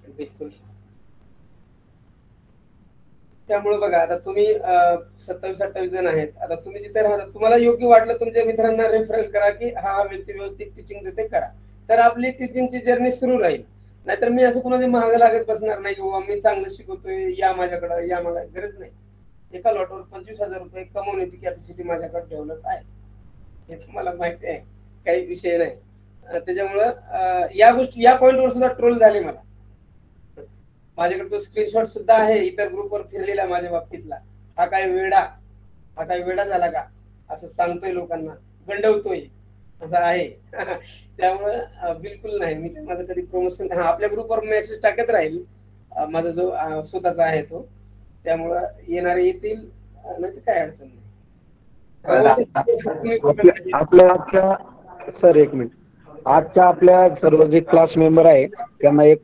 Speaker 2: बिलकुल. त्यामुळे बघा, आता तुम्ही 27-28 जण आहेत. आता तुम्ही जिथे राहता, तुम्हाला योग्य वाटलं तुमच्या मित्रांना रेफरल करा की हा व्यक्ती व्यवस्थित टीचिंग देते, करा. तर आपली टीचिंगची जर्नी सुरू राहील. नाहीतर मी असं कुणाच्या महाग लागत बसणार नाही की बाबा मी चांगलं शिकवतोय, या माझ्याकडं, या मला गरज नाही. एका लॉटवर 25,000 रुपये कमवण्याची कॅपॅसिटी माझ्याकडे डेव्हलप आहे, हे तुम्हाला माहिती आहे, काही विषय नाही. त्याच्यामुळं या गोष्टी, या पॉइंटवर सुद्धा ट्रोल झाले मला. माझ्याकडे तो स्क्रीनशॉट सुद्धा आहे इतर ग्रुपवर फिरलेला माझ्या बाबतीतला. हा काय वेडा झाला का, असं सांगतोय लोकांना, गंडवतोय, असं आहे. त्यामुळं बिलकुल नाही, मी माझं कधी प्रमोशन, आपल्या ग्रुपवर मेसेज टाकत राहील, माझा जो स्वतःचा आहे तो. त्यामुळं येणारे येतील, नाही काय अडचण नाही.
Speaker 6: आपल्या सर, एक मिनिट, आजच्या आपल्या सर्व जे क्लास मेंबर आहे त्यांना एक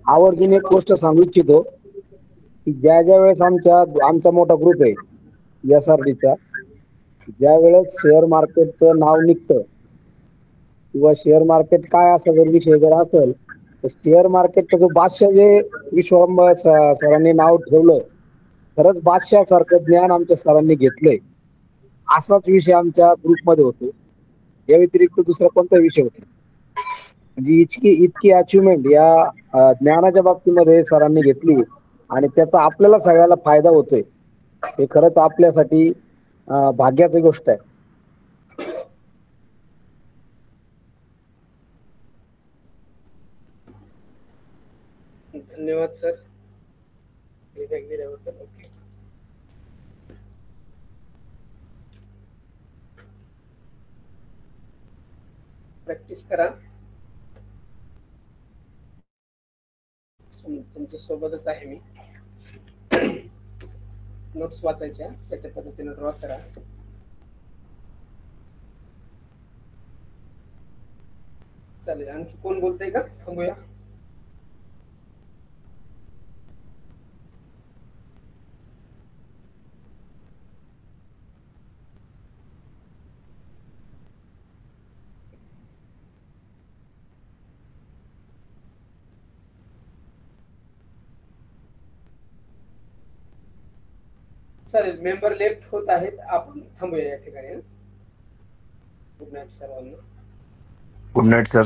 Speaker 6: आवर्जून एक गोष्ट सांगू इच्छितो की ज्या वेळेस आमचा मोठा ग्रुप आहे SRDचा, ज्या वेळेस शेअर मार्केटचं नाव निघतं किंवा शेअर मार्केट काय असा जर विषय जर असेल, तर शेअर मार्केटचा जो बादशाह जे विश्वांबर सरांनी नाव ठेवलं, खरंच बादशाह सारखं ज्ञान आमच्या सरांनी घेतलंय. असाच विषय आमच्या ग्रुपमध्ये होतो. या व्यतिरिक्त दुसरा कोणता विषय होता म्हणजे इतकी अचिव्हमेंट या ज्ञानाच्या बाबतीमध्ये सरांनी घेतली, आणि त्याचा आपल्याला सगळ्याला फायदा होतोय, हे खरंच आपल्यासाठी भाग्याची गोष्ट आहे.
Speaker 2: धन्यवाद सर, फीडबॅक दिल्याबद्दल. ओके, प्रॅक्टिस करा, तुमच्या सोबतच आहे मी. नोट्स वाचायच्या, त्या पद्धतीने ड्रॉ करा. चालेल. आणखी कोण बोलतंय का? थांबूया. चालेल, मेंबर लेफ्ट होत आहेत, आपण थांबूया या ठिकाणी. गुड नाईट सर्वांना.
Speaker 3: Good night sir.